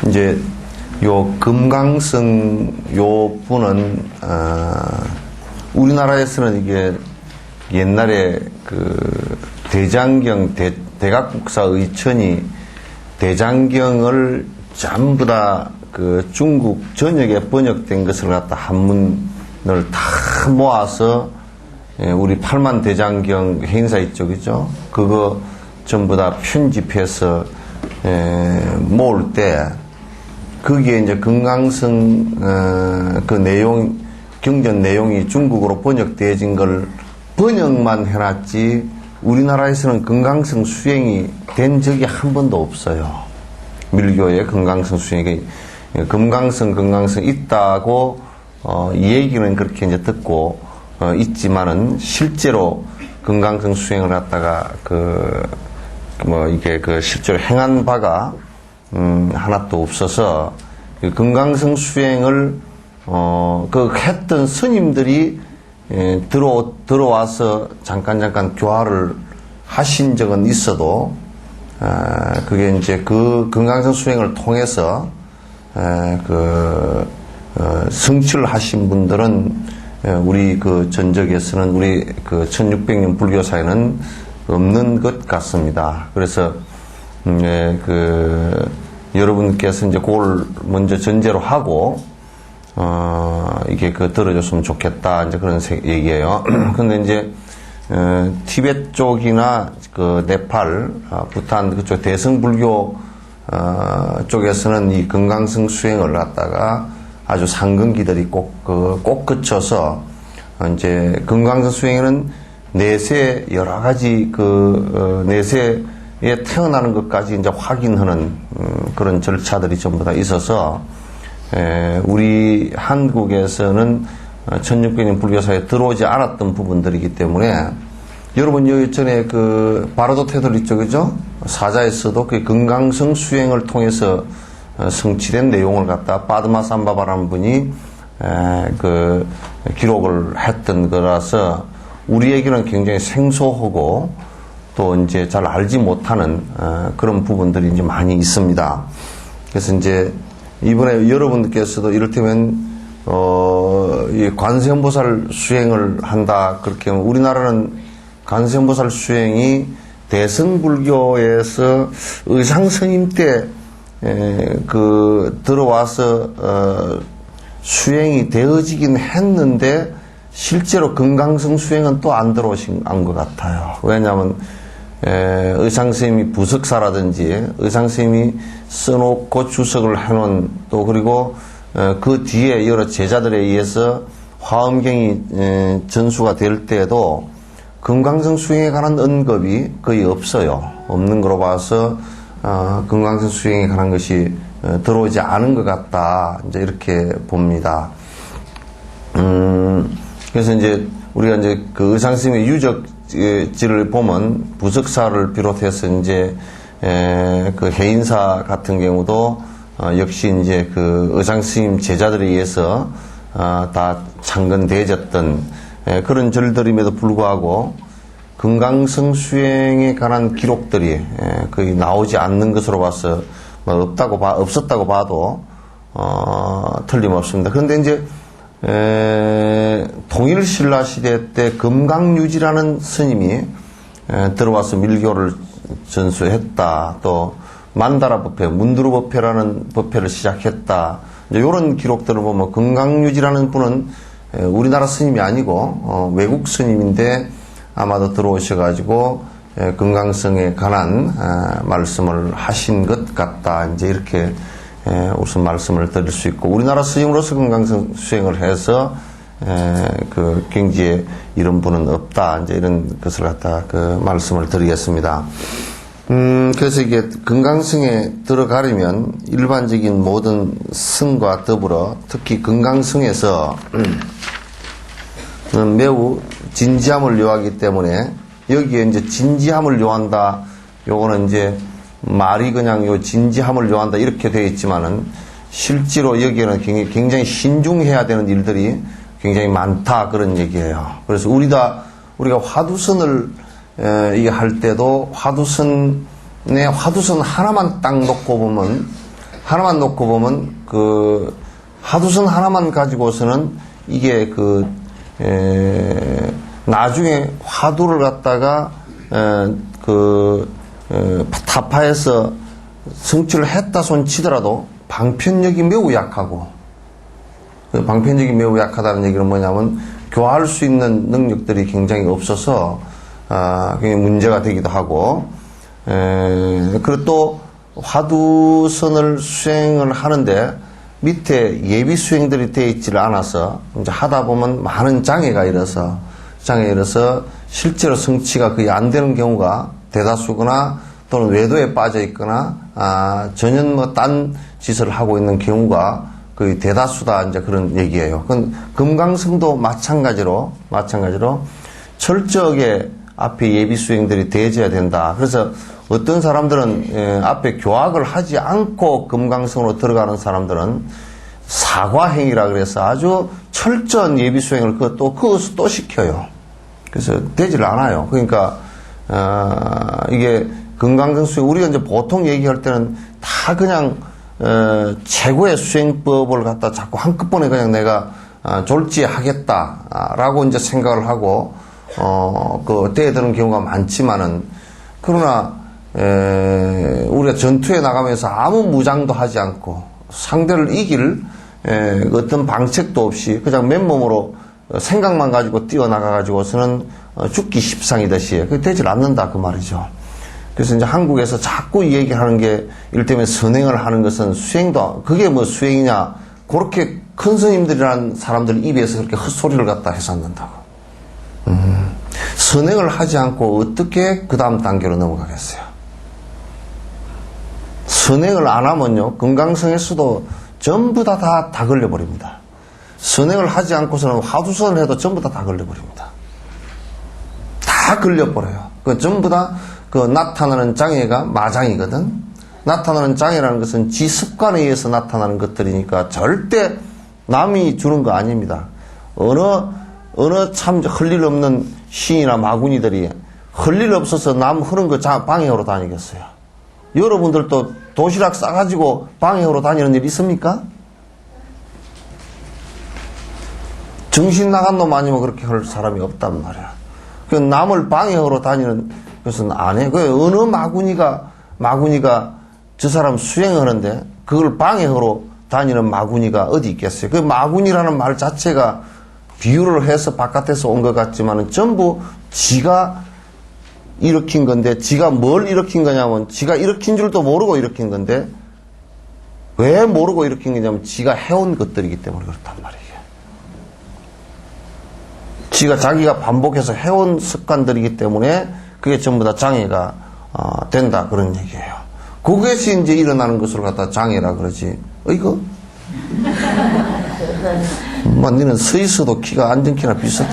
이제 요 금강성 요 분은 우리나라에서는 이게 옛날에 그 대장경 대각국사 의천이 대장경을 전부 다 그 중국 전역에 번역된 것을 갖다 한문을 다 모아서 우리 8만 대장경 행사 있죠, 그죠? 그거 전부 다 편집해서 모을 때 거기에 이제 금강성 그 내용 경전 내용이 중국어로 번역되어진 걸 번역만 해놨지 우리나라에서는 금강성 수행이 된 적이 한 번도 없어요. 밀교에 금강성 수행이 금강성 있다고 이 얘기는 그렇게 이제 듣고 있지만은 실제로 금강성 수행을 갖다가 이게 실제로 행한 바가 하나도 없어서 금강성 수행을 했던 스님들이 들어와서 잠깐 교화를 하신 적은 있어도 그게 이제 그 금강성 수행을 통해서 성취를 하신 분들은 우리 그 전적에서는 우리 그 1600년 불교사에는 없는 것 같습니다. 그래서 여러분께서 이제 그걸 먼저 전제로 하고 이게 들어줬으면 좋겠다 이제 그런 얘기예요. 근데 이제 티베트 쪽이나 그 네팔, 부탄 그쪽 대승불교 쪽에서는 이 금강성 수행을 갖다가 아주 상근기들이 꼭 그쳐서 이제 금강성 수행에는 내세 여러 가지 내세에 태어나는 것까지 이제 확인하는 그런 절차들이 전부 다 있어서 우리 한국에서는 1600년 불교사에 들어오지 않았던 부분들이기 때문에 여러분 여기 전에 바라도 태도 있죠, 그죠? 사자에서도 그 금강성 수행을 통해서 성취된 내용을 갖다 파드마삼바바라는 분이 기록을 했던 거라서 우리에게는 굉장히 생소하고 또 이제 잘 알지 못하는 그런 부분들이 이제 많이 있습니다. 그래서 이제 이번에 여러분께서도 이를테면 이 관세음보살 수행을 한다 그렇게 하면 우리나라는 관세음보살 수행이 대승불교에서 의상스님 때 들어와서 수행이 되어지긴 했는데 실제로 금강성 수행은 또 안 들어오신 것 같아요. 왜냐하면 의상스님이 부석사라든지 의상스님이 써놓고 주석을 해놓은 또 그리고 그 뒤에 여러 제자들에 의해서 화엄경이 전수가 될 때에도 금강성 수행에 관한 언급이 거의 없어요. 없는 거로 봐서 금강성 수행에 관한 것이 들어오지 않은 것 같다 이제 이렇게 봅니다. 그래서 이제 우리가 이제 그 의상스님의 유적지를 보면 부석사를 비롯해서 이제 그 해인사 같은 경우도 역시 이제 그 의상스님 제자들에 의해서 다 창건되어졌던 그런 절들임에도 불구하고 금강성 수행에 관한 기록들이 거의 나오지 않는 것으로 봐서 없었다고 봐도 틀림없습니다. 그런데 이제 통일신라 시대 때 금강유지라는 스님이 들어와서 밀교를 전수했다. 또 만다라 법회, 문두루 법회라는 법회를 시작했다. 이런 기록들을 보면 금강유지라는 분은 우리나라 스님이 아니고 외국 스님인데 아마도 들어오셔가지고 금강성에 관한 말씀을 하신 것 같다. 이제 이렇게 우선 말씀을 드릴 수 있고 우리나라 스님으로서 금강성 수행을 해서 그 경지에 이런 분은 없다. 이제 이런 것을 갖다 말씀을 드리겠습니다. 그래서 이게 금강성에 들어가려면 일반적인 모든 성과 더불어 특히 금강성에서 매우 진지함을 요하기 때문에 여기에 이제 진지함을 요한다. 요거는 이제 말이 그냥 요 진지함을 요한다 이렇게 되어 있지만은 실제로 여기에는 굉장히 신중해야 되는 일들이 굉장히 많다 그런 얘기예요. 그래서 우리가 화두선을 이게 할 때도 화두선 하나만 딱 놓고 보면 그 화두선 하나만 가지고서는 이게 나중에 화두를 갖다가 타파해서 성취를 했다 손 치더라도 방편력이 매우 약하고, 그 방편력이 매우 약하다는 얘기는 뭐냐면 교화할 수 있는 능력들이 굉장히 없어서 굉장히 문제가 되기도 하고, 그리고 또 화두선을 수행을 하는데 밑에 예비 수행들이 되어 있지를 않아서 이제 하다 보면 많은 장애가 일어서 실제로 성취가 거의 안 되는 경우가 대다수거나 또는 외도에 빠져 있거나 전혀 뭐 딴 짓을 하고 있는 경우가 거의 대다수다 이제 그런 얘기예요. 그건 금강성도 마찬가지로 철저하게 앞에 예비 수행들이 되어져야 된다. 그래서 어떤 사람들은 앞에 교학을 하지 않고 금강성으로 들어가는 사람들은 사과행위라 그래서 아주 철저한 예비 수행을 그것을 또 시켜요. 그래서 되질 않아요. 그러니까 이게 금강성 수행, 우리가 이제 보통 얘기할 때는 다 그냥 최고의 수행법을 갖다 자꾸 한꺼번에 그냥 내가 졸지하겠다라고 이제 생각을 하고 떼드는 경우가 많지만은, 그러나 우리가 전투에 나가면서 아무 무장도 하지 않고 상대를 이길 어떤 방책도 없이 그냥 맨몸으로 생각만 가지고 뛰어나가가지고서는 죽기 십상이듯이 그게 되질 않는다 그 말이죠. 그래서 이제 한국에서 자꾸 얘기하는 게 이를테면 선행을 하는 것은 수행도, 그게 뭐 수행이냐, 그렇게 큰 스님들이라는 사람들 입에서 그렇게 헛소리를 갖다 해서 않는다고. 선행을 하지 않고 어떻게 그 다음 단계로 넘어가겠어요? 선행을 안 하면요, 금강성에서도 전부 다 걸려버립니다. 선행을 하지 않고서는 화두선을 해도 전부 다 걸려버립니다. 다 걸려버려요. 그 전부 다 나타나는 장애가 마장이거든. 나타나는 장애라는 것은 지 습관에 의해서 나타나는 것들이니까 절대 남이 주는 거 아닙니다. 어느 참 헐일 없는 신이나 마구니들이 헐일 없어서 남 흐른 거 방해하러 다니겠어요. 여러분들도 도시락 싸가지고 방해하러 다니는 일 있습니까? 정신 나간 놈 아니면 그렇게 할 사람이 없단 말이야. 그 남을 방해하러 다니는 것은 안 해. 그 어느 마구니가 저 사람 수행하는데 그걸 방해하러 다니는 마구니가 어디 있겠어요? 그 마구니라는 말 자체가 비유를 해서 바깥에서 온 것 같지만은 전부 지가 일으킨 건데, 지가 뭘 일으킨 거냐면 지가 일으킨 줄도 모르고 일으킨 건데, 왜 모르고 일으킨 거냐면 지가 해온 것들이기 때문에 그렇단 말이에요. 자기가 반복해서 해온 습관들이기 때문에 그게 전부 다 장애가 된다 그런 얘기예요. 그것이 이제 일어나는 것을 갖다 장애라 그러지. 이거 니는 서 있어도 키가 앉은 키나 비슷해.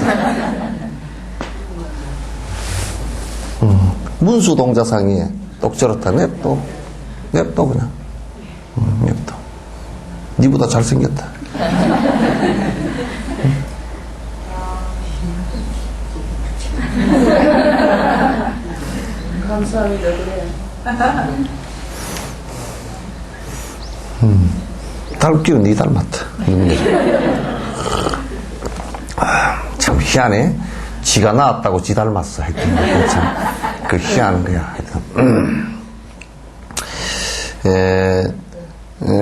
문수 동자상이 똑저렇다. 냅둬 그냥. 냅둬. 니보다 잘생겼다. 감사합니다. 그래. 닮기는 니 닮았다. 참 희한해. 지가 낳았다고 지 닮았어. 하여튼 참 그 희한한 거야. 하여튼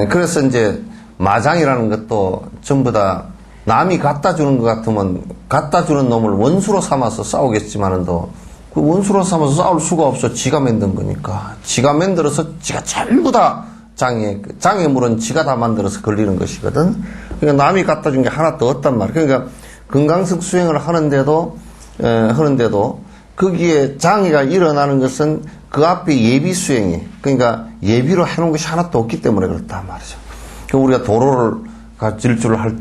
그래서 이제 마장이라는 것도 전부 다 남이 갖다 주는 것 같으면 갖다 주는 놈을 원수로 삼아서 싸우겠지만은도 그 원수로 삼아서 싸울 수가 없어. 지가 만든 거니까. 지가 만들어서 지가 전부 다 장애물은 지가 다 만들어서 걸리는 것이거든. 그러니까 남이 갖다 준 게 하나도 없단 말이야. 그러니까 금강석 수행을 하는데도 거기에 장애가 일어나는 것은 그 앞에 예비 수행이, 그러니까 예비로 해놓은 것이 하나도 없기 때문에 그렇단 말이죠. 그러니까 우리가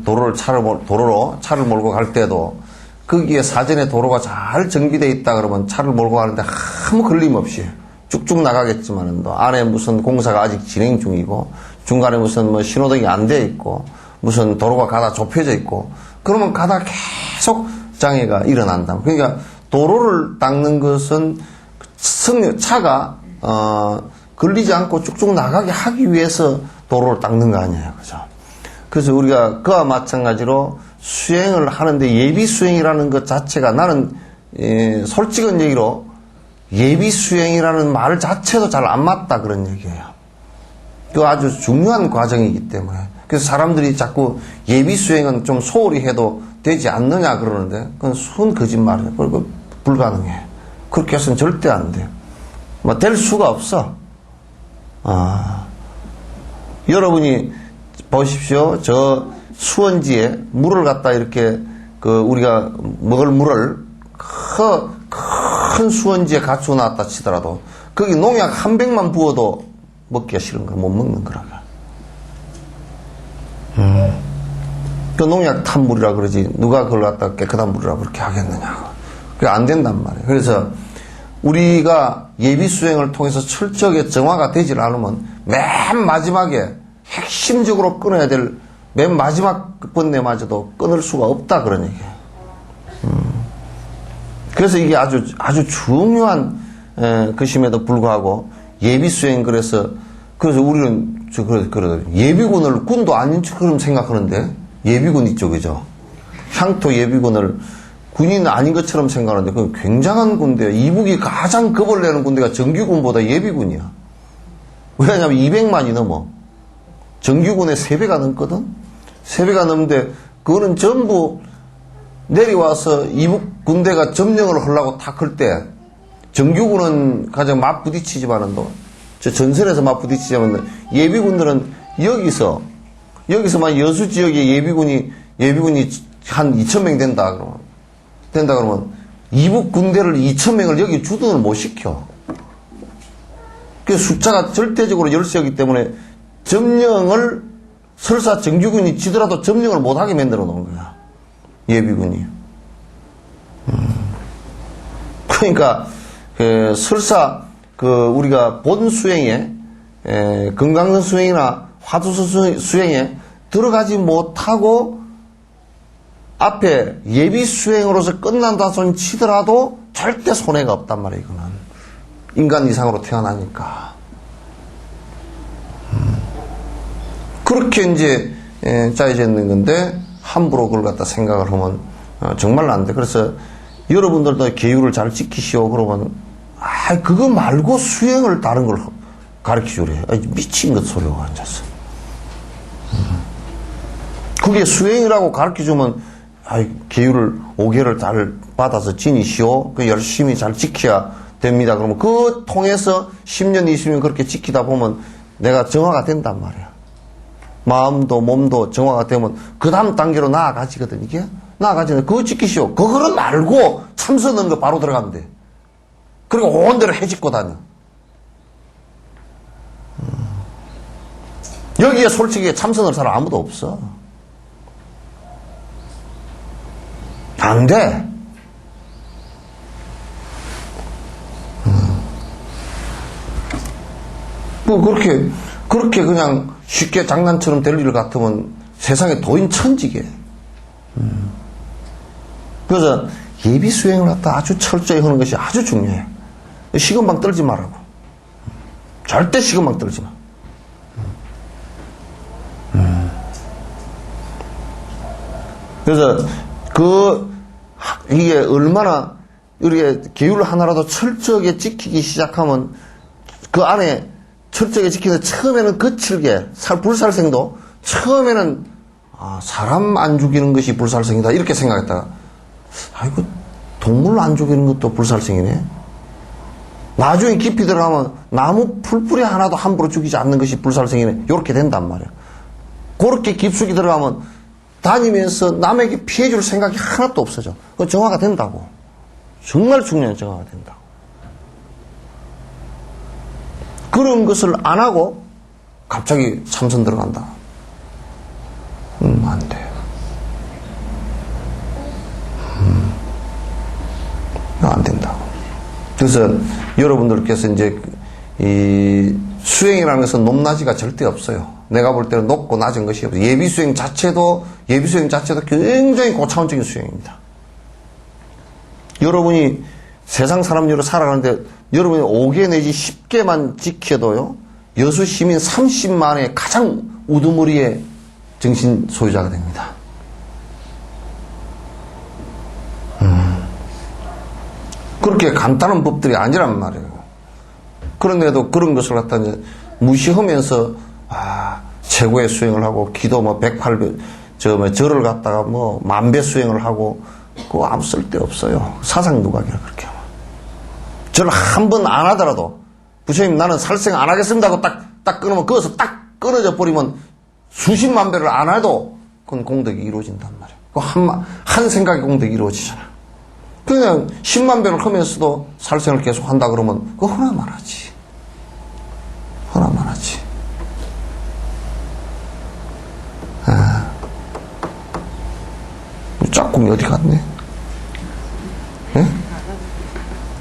도로로 차를 몰고 갈 때도 거기에 사전에 도로가 잘 정비되어 있다 그러면 차를 몰고 가는데 아무 걸림 없이 쭉쭉 나가겠지만은 또 안에 무슨 공사가 아직 진행 중이고 중간에 무슨 뭐 신호등이 안 돼 있고 무슨 도로가 가다 좁혀져 있고 그러면 가다 계속 장애가 일어난다. 그러니까 도로를 닦는 것은 차가 걸리지 않고 쭉쭉 나가게 하기 위해서 도로를 닦는 거 아니에요. 그죠? 그래서 우리가 그와 마찬가지로 수행을 하는데 예비 수행이라는 것 자체가 나는 솔직한 얘기로 예비 수행이라는 말 자체도 잘 안 맞다 그런 얘기예요. 그 아주 중요한 과정이기 때문에. 그래서 사람들이 자꾸 예비 수행은 좀 소홀히 해도 되지 않느냐 그러는데 그건 순 거짓말이에요. 그리고 불가능해. 그렇게 해서는 절대 안 돼요. 뭐 될 수가 없어. 여러분이 보십시오. 저 수원지에 물을 갖다 이렇게 우리가 먹을 물을 큰 수원지에 갖추어 놨다 치더라도 거기 농약 한 백만 부어도 먹기가 싫은 거야. 못 먹는 거라고. 그 농약 탄 물이라 그러지 누가 그걸 갖다 깨끗한 물이라고 그렇게 하겠느냐고. 그게 안 된단 말이에요. 그래서 우리가 예비 수행을 통해서 철저하게 정화가 되질 않으면 맨 마지막에 핵심적으로 끊어야 될 맨 마지막 번뇌마저도 끊을 수가 없다 그런 얘기예요. 그래서 이게 아주 중요한 것임에도 불구하고 예비 수행 그래서 우리는 예비군을 군도 아닌 것처럼 생각하는데 예비군 있죠, 그죠? 향토 예비군을 군인 아닌 것처럼 생각하는데 그건 굉장한 군대예요. 이북이 가장 겁을 내는 군대가 정규군보다 예비군이야. 왜냐하면 200만이 넘어. 정규군의 3배가 넘거든. 3배가 넘는데 그거는 전부 내려와서 이북 군대가 점령을 하려고 탁 할 때 정규군은 가장 맞부딪히지만은 저 전선에서 맞부딪히지만 예비군들은 여기서만 여수 지역에 예비군이 한 2,000명 된다 그러면 이북 군대를 2,000명을 여기 주둔을 못 시켜. 그 숫자가 절대적으로 열세이기 때문에 점령을 설사 정규군이 지더라도 점령을 못하게 만들어 놓은 거야. 예비군이. 그러니까 설사 우리가 본 수행에 금강산 수행이나 화두수 수행에 들어가지 못하고 앞에 예비 수행으로서 끝난다 손 치더라도 절대 손해가 없단 말이에요. 이거는 인간 이상으로 태어나니까. 그렇게 이제 짜여져 있는 건데 함부로 그걸 갖다 생각을 하면 정말 안 돼. 그래서 여러분들도 계율을 잘 지키시오. 그러면 그거 말고 수행을 다른 걸 가르쳐주래. 미친 것 소리가 앉아서. 그게 수행이라고 가르쳐주면 계율을 5개를 잘 받아서 지니시오. 그 열심히 잘 지켜야 됩니다. 그러면 그 통해서 10년, 20년 그렇게 지키다 보면 내가 정화가 된단 말이야. 마음도 몸도 정화가 되면 그 다음 단계로 나아가지거든. 이게 나아가지는 그거 지키시오. 그거를 말고 참선 넣은 거 바로 들어가면 돼. 그리고 온 대로 해집고 다녀. 여기에 솔직히 참선을 사람 아무도 없어. 안 돼. 뭐 그렇게 그냥 쉽게 장난처럼 될 일 같으면 세상에 도인 천지게. 그래서 예비 수행을 갖다 아주 철저히 하는 것이 아주 중요해. 시건방 떨지 말라고. 절대 시건방 떨지 마. 그래서 이게 얼마나 우리가 계율 하나라도 철저하게 지키기 시작하면 그 안에 철저하게 지키는 처음에는 거칠게 불살생도 처음에는 사람 안 죽이는 것이 불살생이다 이렇게 생각했다가 아이고 동물 안 죽이는 것도 불살생이네. 나중에 깊이 들어가면 나무 풀뿌리 하나도 함부로 죽이지 않는 것이 불살생이네. 이렇게 된단 말이야. 그렇게 깊숙이 들어가면 다니면서 남에게 피해줄 생각이 하나도 없어져. 그건 정화가 된다고. 정말 중요한 정화가 된다고. 그런 것을 안 하고 갑자기 참선 들어간다. 안 돼. 안 된다고. 그래서 여러분들께서 이제 이 수행이라는 것은 높낮이가 절대 없어요. 내가 볼 때는 높고 낮은 것이 없어요. 예비 수행 자체도 굉장히 고차원적인 수행입니다. 여러분이 세상 사람들로 살아가는데 여러분이 5개 내지 10개만 지켜도요, 여수 시민 30만의 가장 우두머리의 정신 소유자가 됩니다. 그렇게 간단한 법들이 아니란 말이에요. 그런데도 그런 것을 갖다 이제 무시하면서, 최고의 수행을 하고, 기도 108배, 절을 갖다가 10,000배 수행을 하고, 그거 아무 쓸데 없어요. 사상 누각이라 그렇게 하면. 절을 한 번 안 하더라도, 부처님 나는 살생 안 하겠습니다 하고 딱 끊으면, 거기서 딱 끊어져 버리면 수십만 배를 안 해도 그건 공덕이 이루어진단 말이에요. 그 한 생각의 공덕이 이루어지잖아. 그냥 10만 배를 하면서도 살생을 계속 한다 그러면 그거 하나만 하지. 하나만 하지. 짝꿍이 어디 갔네? 예?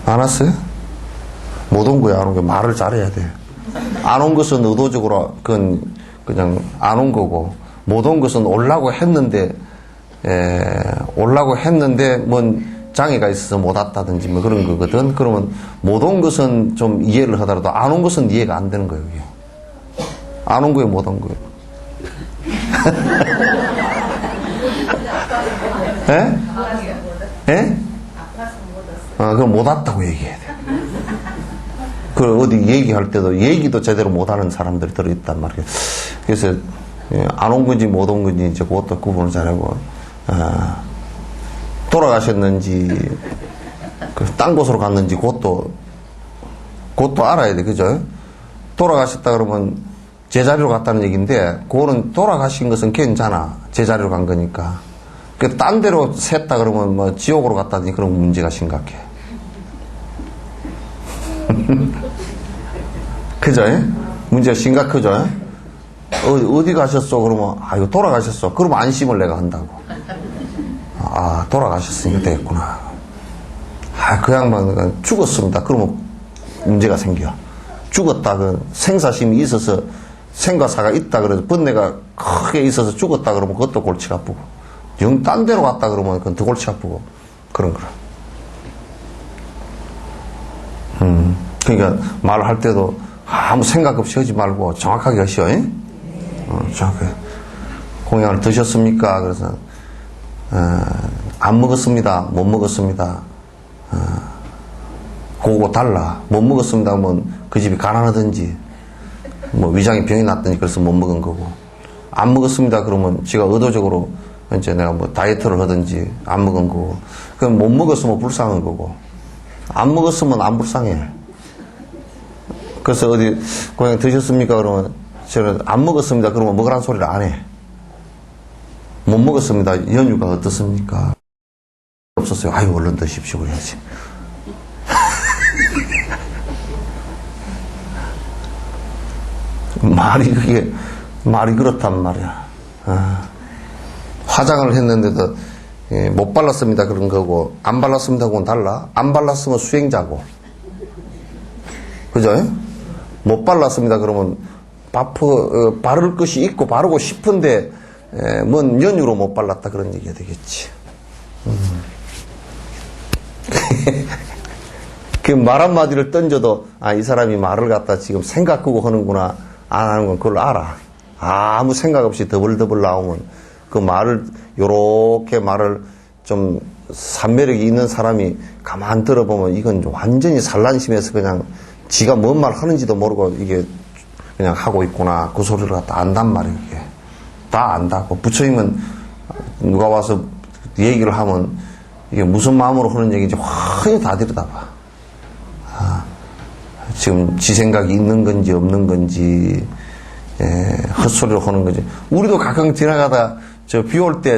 안 왔어요? 못 온 거야, 안 온 거야. 말을 잘해야 돼. 안 온 것은 의도적으로, 그냥 안 온 거고, 못 온 것은 오려고 했는데, 뭔 장애가 있어서 못 왔다든지 뭐 그런 거거든. 그러면 못 온 것은 좀 이해를 하더라도 안 온 것은 이해가 안 되는 거예요, 이게. 안 온 거예요, 못 온 거예요. 예? 예? 그럼 못 왔다고 얘기해야 돼. 그 어디 얘기할 때도 얘기도 제대로 못하는 사람들이 들어있단 말이에요. 그래서 안 온 건지 못 온 건지 이제 그것도 구분을 잘하고, 돌아가셨는지 딴 곳으로 갔는지 그것도 알아야 돼, 그죠? 돌아가셨다 그러면 제자리로 갔다는 얘기인데, 그거는 돌아가신 것은 괜찮아. 제자리로 간 거니까. 딴 데로 샜다 그러면 지옥으로 갔다니 그런 문제가 심각해. 그죠? 문제가 심각하죠? 어디 가셨어? 그러면, 이거 돌아가셨어. 그러면 안심을 내가 한다고. 돌아가셨으니까 됐구나. 그 양반은 죽었습니다. 그러면 문제가 생겨. 죽었다, 생사심이 있어서, 생과사가 있다 그래서 번뇌가 크게 있어서 죽었다 그러면 그것도 골치가 아프고, 영 딴 데로 갔다 그러면 그건 더 골치 아프고, 그런 거라. 그러니까 말할 때도 아무 생각 없이 하지 말고 정확하게 하시오. 정확하게. 공양을 드셨습니까? 그래서 안 먹었습니다. 못 먹었습니다. 그거 달라. 못 먹었습니다 하면 그 집이 가난하든지 위장에 병이 났더니 그래서 못 먹은 거고, 안 먹었습니다 그러면 지가 의도적으로 이제 내가 다이어트를 하든지 안 먹은 거고, 그럼 못 먹었으면 불쌍한 거고, 안 먹었으면 안 불쌍해. 그래서 어디 고향 드셨습니까 그러면 저는 안 먹었습니다 그러면 먹으라는 소리를 안 해. 못 먹었습니다. 연유가 어떻습니까? 없었어요. 얼른 드십시오 그래야지. 말이 그렇단 말이야. 화장을 했는데도 못 발랐습니다 그런 거고, 안 발랐습니다 그건 달라. 안 발랐으면 수행자고, 그죠? 못 발랐습니다 그러면 바를 것이 있고 바르고 싶은데 뭔 연유로 못 발랐다 그런 얘기가 되겠지. 그 말 한마디를 던져도 이 사람이 말을 갖다 지금 생각하고 하는구나 안 하는 건 그걸 알아. 아무 생각 없이 더블더블 나오면 그 말을, 요렇게 말을 좀 산매력이 있는 사람이 가만 들어보면 이건 완전히 산란심에서 그냥 지가 뭔 말 하는지도 모르고 이게 그냥 하고 있구나, 그 소리를 갖다 안단 말이에요. 이게 다 안다고. 부처님은 누가 와서 얘기를 하면 이게 무슨 마음으로 하는 얘기인지 확연히 다 들여다봐. 지금 지 생각이 있는 건지 없는 건지, 헛소리로 하는 건지. 우리도 가끔 지나가다 비 올 때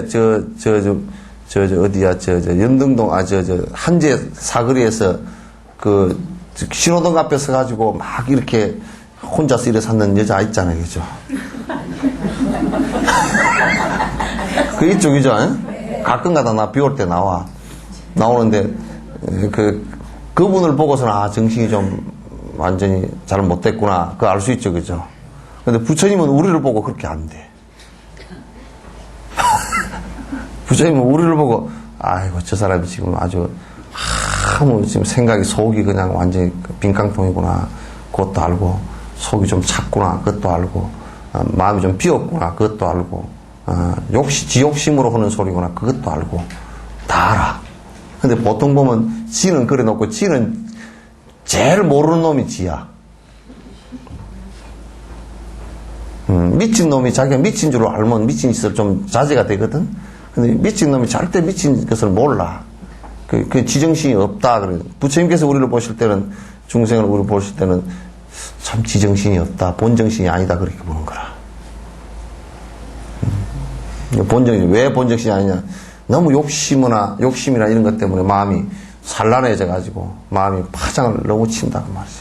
어디야, 연등동, 한제 사거리에서 신호등 앞에 서가지고 막 이렇게 혼자서 일해 샀는 여자 있잖아요, 그죠? 그 이쪽이죠? 가끔가다 나 비 올 때 나오는데, 그분을 보고서는, 정신이 좀 완전히 잘 못됐구나. 그거 알 수 있죠, 그죠? 근데 부처님은 우리를 보고 그렇게 안 돼. 부처님은 우리를 보고, 아이고, 저 사람이 지금 아주, 아무 지금 생각이 속이 그냥 완전히 빈깡통이구나. 그것도 알고, 속이 좀 찼구나. 그것도 알고, 마음이 좀 비었구나. 그것도 알고, 지 욕심으로 하는 소리구나. 그것도 알고, 다 알아. 근데 보통 보면 지는 그래 놓고 지는 제일 모르는 놈이 지야. 미친 놈이 자기가 미친 줄 알면 미친 짓을 좀 자제가 되거든. 근데 미친 놈이 절대 미친 것을 몰라. 그 지정신이 없다. 그래. 부처님께서 우리를 보실 때는, 중생을 우리를 보실 때는 참 지정신이 없다. 본정신이 아니다. 그렇게 보는 거라. 본정신, 왜 본정신이 아니냐. 너무 욕심이나 이런 것 때문에 마음이 산란해져가지고, 마음이 파장을 너무 친다. 그 말이지.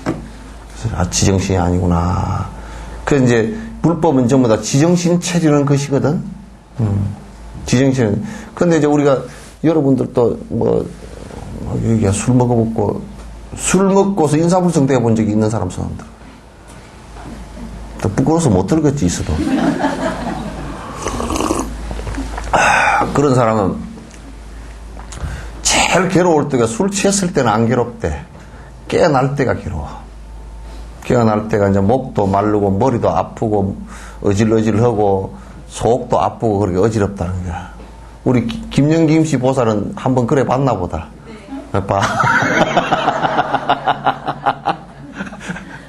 그래서, 지정신이 아니구나. 그래서 이제, 불법은 전부 다 지정신 차리는 것이거든. 지정신. 근데 이제 우리가, 여러분들도 여기가 술 먹고서 인사불성 되어 본 적이 있는 사람들. 또 부끄러워서 못 들겠지, 있어도. 그런 사람은 제일 괴로울 때가 술 취했을 때는 안 괴롭대. 깨어날 때가 괴로워. 깨어날 때가 이제 목도 마르고 머리도 아프고 어질어질하고 속도 아프고 그렇게 어지럽다는 거야. 우리 김영김 씨 보살은 한번 그래 봤나 보다. 네. 봐.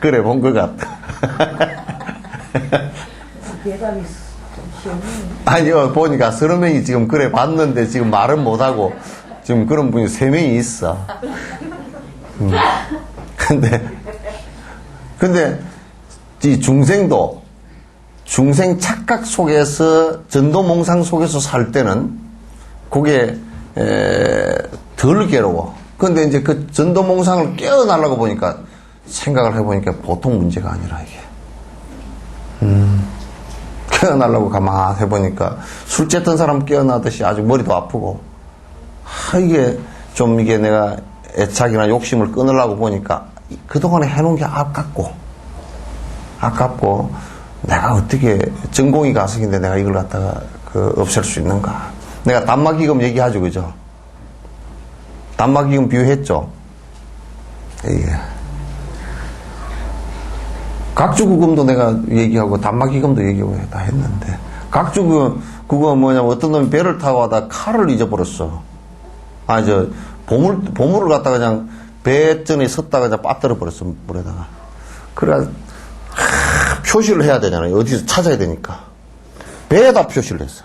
그래 본 것 같다. 예감이 좀 시원해. 아니요, 보니까 서너 명이 지금 그래 봤는데 지금 말은 못하고 지금 그런 분이 3명이 있어. 근데 이 중생도 중생 착각 속에서 전도몽상 속에서 살 때는 그게 덜 괴로워. 근데 이제 그 전도몽상을 깨어나려고 보니까 생각을 해보니까 보통 문제가 아니라 이게. 깨어나려고 가만히 해보니까 술 쬐던 사람 깨어나듯이 아주 머리도 아프고, 이게 좀 이게 내가 애착이나 욕심을 끊으려고 보니까 그동안에 해놓은 게 아깝고, 내가 어떻게 전공이 가석인데 내가 이걸 갖다가 없앨 수 있는가. 내가 단마기금 얘기하죠, 그죠? 단마기금 비유했죠? 예. 각주구금도 내가 얘기하고 단마기금도 얘기하고 다 했는데, 각주금 그거 뭐냐면 어떤 놈이 배를 타고 하다 칼을 잊어버렸어. 보물을 갖다가 그냥 배전에 섰다가 그냥 빠뜨려 버렸어, 물에다가. 그래 표시를 해야 되잖아요. 어디서 찾아야 되니까. 배에다 표시를 했어.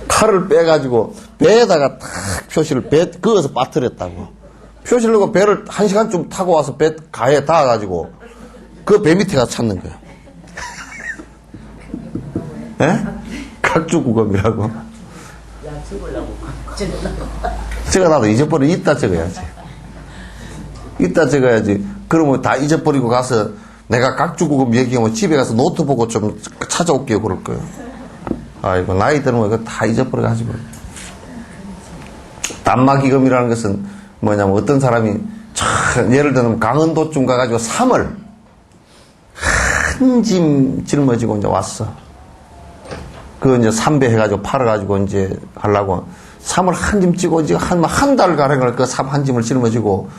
칼을 빼가지고 배에다가 탁 표시를 배 그어서 빠뜨렸다고. 표시를 하고 배를 1시간쯤 타고 와서 배 가에 닿아가지고 그 배 밑에 가서 찾는 거야. 예? 각주구검이라고. 야, 찍으려고. 적어놔도 잊어버려. 이따 적어야지. 이따 적어야지. 그러면 다 잊어버리고 가서 내가 각주구검 얘기하면 집에 가서 노트북을 좀 찾아올게요. 그럴 거예요. 아이고, 나이 들면 그거 다 잊어버려가지고. 단마기금이라는 것은 뭐냐면 어떤 사람이 예를 들면 강원도쯤 가가지고 3월 한 짐 짊어지고 이제 왔어. 그 이제 3배 해가지고 팔아가지고 이제 하려고 3월 한 짐 찌고 이제 한 달 가량을 그 한 짐을 짊어지고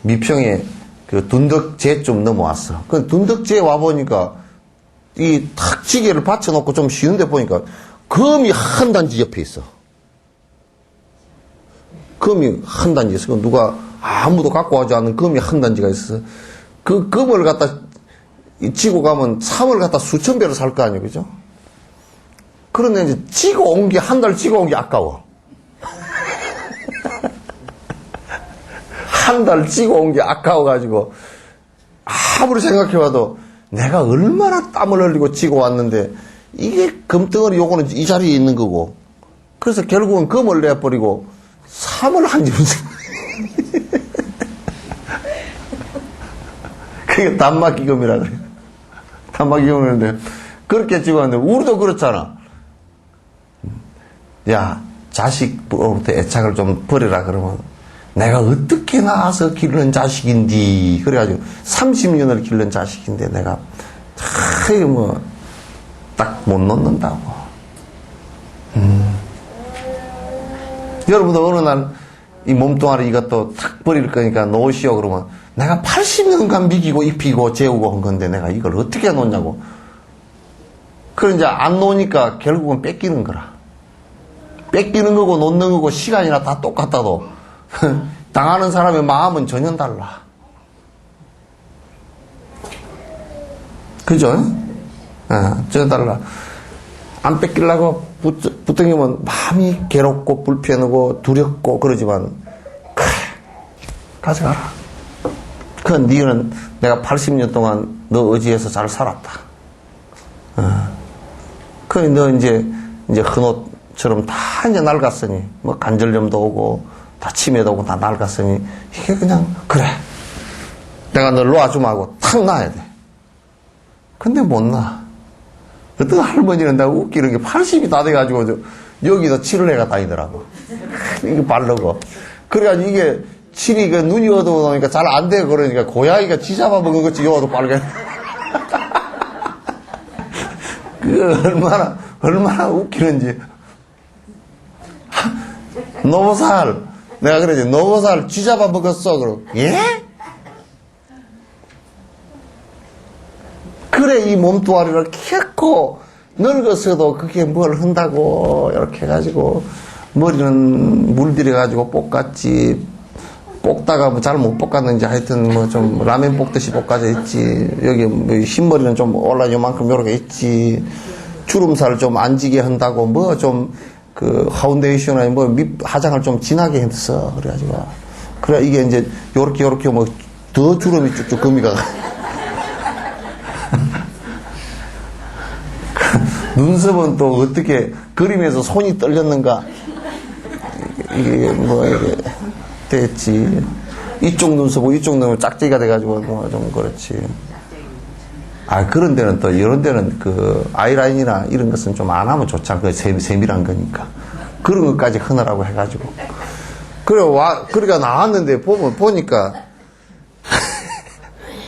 미평에 그 둔덕제 좀 넘어왔어. 그 둔덕제에 와보니까 이 탁 지게를 받쳐놓고 좀 쉬운데 보니까 금이 한 단지 옆에 있어. 금이 한 단지 있어. 누가 아무도 갖고 가지 않는 금이 한 단지가 있어. 그 금을 갖다 지고 가면 3을 갖다 수천 배로 살 거 아니에요, 그죠? 그런데 이제 지고 온 게, 한 달 지고 온 게 아까워. 한 달 지고 온 게 아까워가지고, 아무리 생각해봐도 내가 얼마나 땀을 흘리고 지고 왔는데, 이게 금덩어리 요거는 이 자리에 있는 거고, 그래서 결국은 금을 내버리고, 3을 한 집은 그게 단마기금이라 그래요. 단마기금이었는데, 그렇게 찍었는데, 우리도 그렇잖아. 야, 자식부터 애착을 좀 버리라 그러면, 내가 어떻게 낳아서 기르는 자식인디. 그래가지고 30년을 기르는 자식인데 내가 딱 못 놓는다고. 여러분도 어느 날 이 몸뚱아리 이것도 탁 버릴 거니까 놓으시오 그러면 내가 80년간 미기고 입히고 재우고 한 건데 내가 이걸 어떻게 놓냐고. 그래 이제 안 놓으니까 결국은 뺏기는 거라. 뺏기는 거고 놓는 거고 시간이나 다 똑같아도 당하는 사람의 마음은 전혀 달라. 그죠? 전혀 달라. 안 뺏기려고 붙들면 마음이 괴롭고 불편하고 두렵고 그러지만 가져가라. 그건 니는 내가 80년 동안 너 의지해서 잘 살았다. 그래 너 이제 흔옷처럼 다 이제 낡았으니 뭐 관절염도 오고 다 치매도 오고 다 낡았으니 이게 그냥 그래 내가 널 놓아주면 하고 탁 놔야 돼. 근데 못 놔. 어떤 할머니는 내가 웃기는 게 80이 다 돼가지고 여기서 칠을 해가 다니더라고. 이거 바르고. 그래가지고 이게 칠이 그 눈이 어두워놓으니까 잘 안 돼. 그러니까 고양이가 쥐 잡아먹은 것이 여도 빨개. 그 얼마나 웃기는지. 노살. 내가 그러지. 노살 쥐 잡아먹었어. 그러고. 예? 그래, 이 몸뚱아리를 켜고 늙어서도 그게 뭘 한다고, 이렇게 해가지고, 머리는 물들여가지고 볶았지, 볶다가 뭐 잘 못 볶았는지 하여튼 뭐 좀 라면 볶듯이 볶아져 있지, 여기 뭐 흰머리는 좀 올라 요만큼 요렇게 있지, 주름살 좀 안 지게 한다고 뭐 좀 그 파운데이션이나 뭐 밑 화장을 좀 진하게 했어. 그래가지고. 그래, 이게 이제 요렇게 뭐 더 주름이 쭉쭉 금이가. 눈썹은 또 어떻게 그림에서 손이 떨렸는가 이게 뭐 이게 됐지. 이쪽 눈썹하고 이쪽 눈썹 짝짝이가 돼가지고 뭐 좀 그렇지. 그런 데는 또 이런 데는 그 아이라인이나 이런 것은 좀 안 하면 좋잖아. 그 세밀한 거니까 그런 것까지 하느라고 해가지고 그러니까 나왔는데 보니까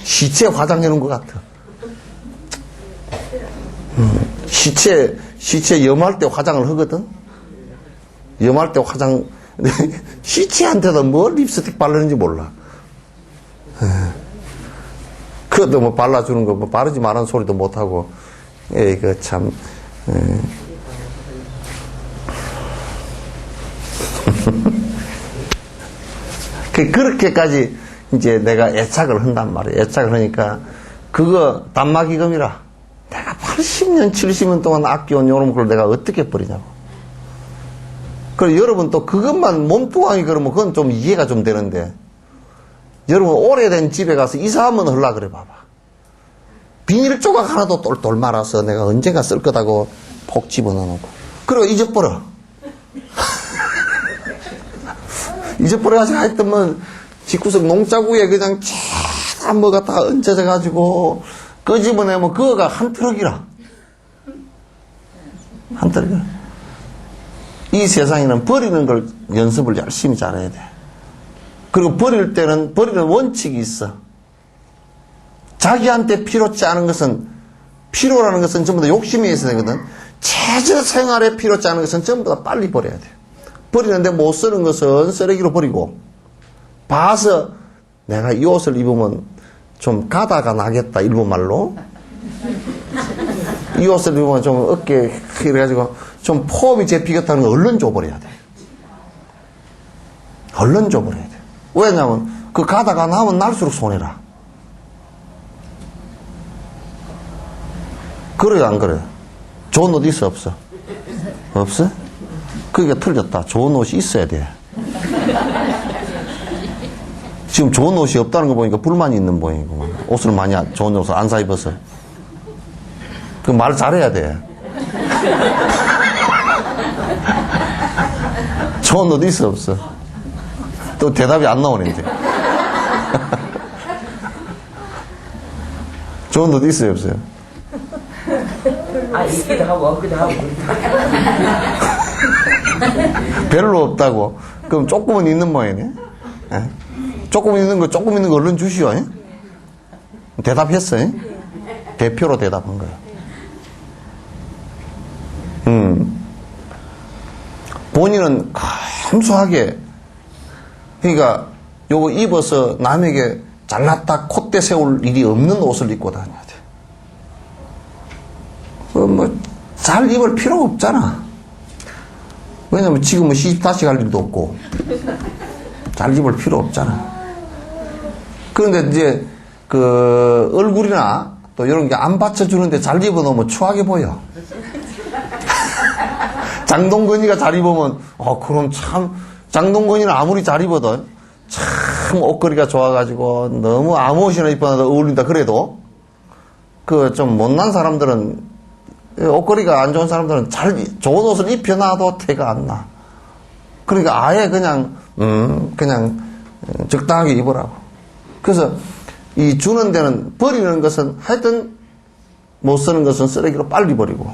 시체 화장해 놓은 것 같아. 시체 염할 때 화장을 하거든? 염할 때 화장, 시체한테도 뭘 립스틱 바르는지 몰라. 그것도 뭐 발라주는 거, 뭐 바르지 말라는 소리도 못하고, 이거 참, 그렇게까지 이제 내가 애착을 한단 말이야. 애착을 하니까, 그거 단마기금이라. 내가 80년, 70년 동안 아껴온 요런 걸 내가 어떻게 버리냐고. 그리고 여러분 또 그것만 몸뚱아리 그러면 그건 좀 이해가 좀 되는데, 여러분 오래된 집에 가서 이사 한번 하려고 그래 봐봐. 비닐 조각 하나도 똘똘 말아서 내가 언젠가 쓸 거다고 폭 집어넣어놓고. 그리고 잊어버려. 잊어버려가지고 하여튼 뭐, 집구석 농자구에 그냥 다 뭐가 다 얹어져가지고, 끄집어내면 그거가 한 트럭이라. 한 트럭이라. 이 세상에는 버리는 걸 연습을 열심히 잘해야 돼. 그리고 버리는 원칙이 있어. 자기한테 필요치 않은 것은, 필요라는 것은 전부 다 욕심이 있어야 되거든. 최저 생활에 필요치 않은 것은 전부 다 빨리 버려야 돼. 버리는데 못 쓰는 것은 쓰레기로 버리고, 봐서 내가 이 옷을 입으면 좀 가다가 나겠다, 일본말로. 이 옷을 입으면 좀 어깨, 이래가지고 좀 폼이 잡히겠다는 거 얼른 줘버려야 돼. 얼른 줘버려야 돼. 왜냐면, 그 가다가 나면 날수록 손해라. 그래요, 안 그래요? 좋은 옷 있어, 없어? 없어? 그게 틀렸다. 좋은 옷이 있어야 돼. 지금 좋은 옷이 없다는 거 보니까 불만이 있는 모양이고, 옷을 많이, 좋은 옷을 안 사 입어서. 그 말 잘해야 돼. 좋은 옷 있어, 없어? 또 대답이 안 나오네, 이제. 좋은 옷 있어요, 없어요? 있기도 하고, 없기도 하고. 별로 없다고. 그럼 조금은 있는 모양이네? 예? 조금 있는 거 얼른 주시오. 예? 대답했어요. 대표로 대답한 거예요. 본인은 감소하게, 그러니까 요거 입어서 남에게 잘났다 콧대 세울 일이 없는 옷을 입고 다녀야 돼. 잘 입을 필요 없잖아. 왜냐면 지금은 시집 다시 갈 일도 없고, 잘 입을 필요 없잖아. 그런데 이제, 얼굴이나 또 이런 게 안 받쳐주는데 잘 입어놓으면 추하게 보여. 장동건이가 잘 입으면, 그럼 참, 장동건이는 아무리 잘 입어도 참 옷걸이가 좋아가지고 너무 아무 옷이나 입어도 어울린다 그래도 좀 못난 사람들은, 옷걸이가 안 좋은 사람들은 좋은 옷을 입혀놔도 태가 안 나. 그러니까 아예 그냥 적당하게 입으라고. 그래서 이 주는 데는 버리는 것은 하여튼 못 쓰는 것은 쓰레기로 빨리 버리고,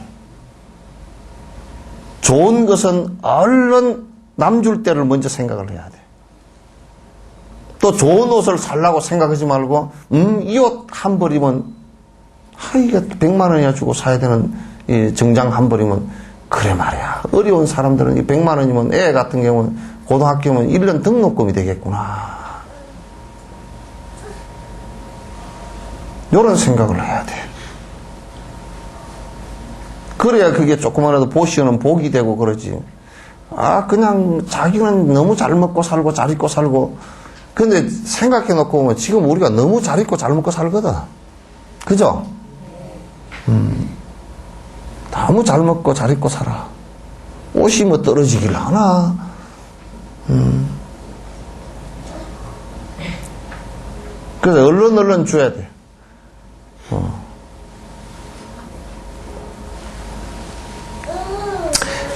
좋은 것은 얼른 남 줄 때를 먼저 생각을 해야 돼. 또 좋은 옷을 살라고 생각하지 말고, 이 옷 한 벌이면, 이거 100만 원이나 주고 사야 되는 이 정장 한 벌이면, 그래 말이야. 어려운 사람들은 이 100만 원이면, 애 같은 경우는 고등학교면 1년 등록금이 되겠구나. 이런 생각을 해야 돼. 그래야 그게 조그마라도 보시오는 복이 되고 그러지. 그냥 자기는 너무 잘 먹고 살고 잘 입고 살고. 근데 생각해 놓고 보면 지금 우리가 너무 잘 입고 잘 먹고 살거든. 그죠? 너무 잘 먹고 잘 입고 살아. 옷이 뭐 떨어지길 하나. 그래서 얼른 줘야 돼.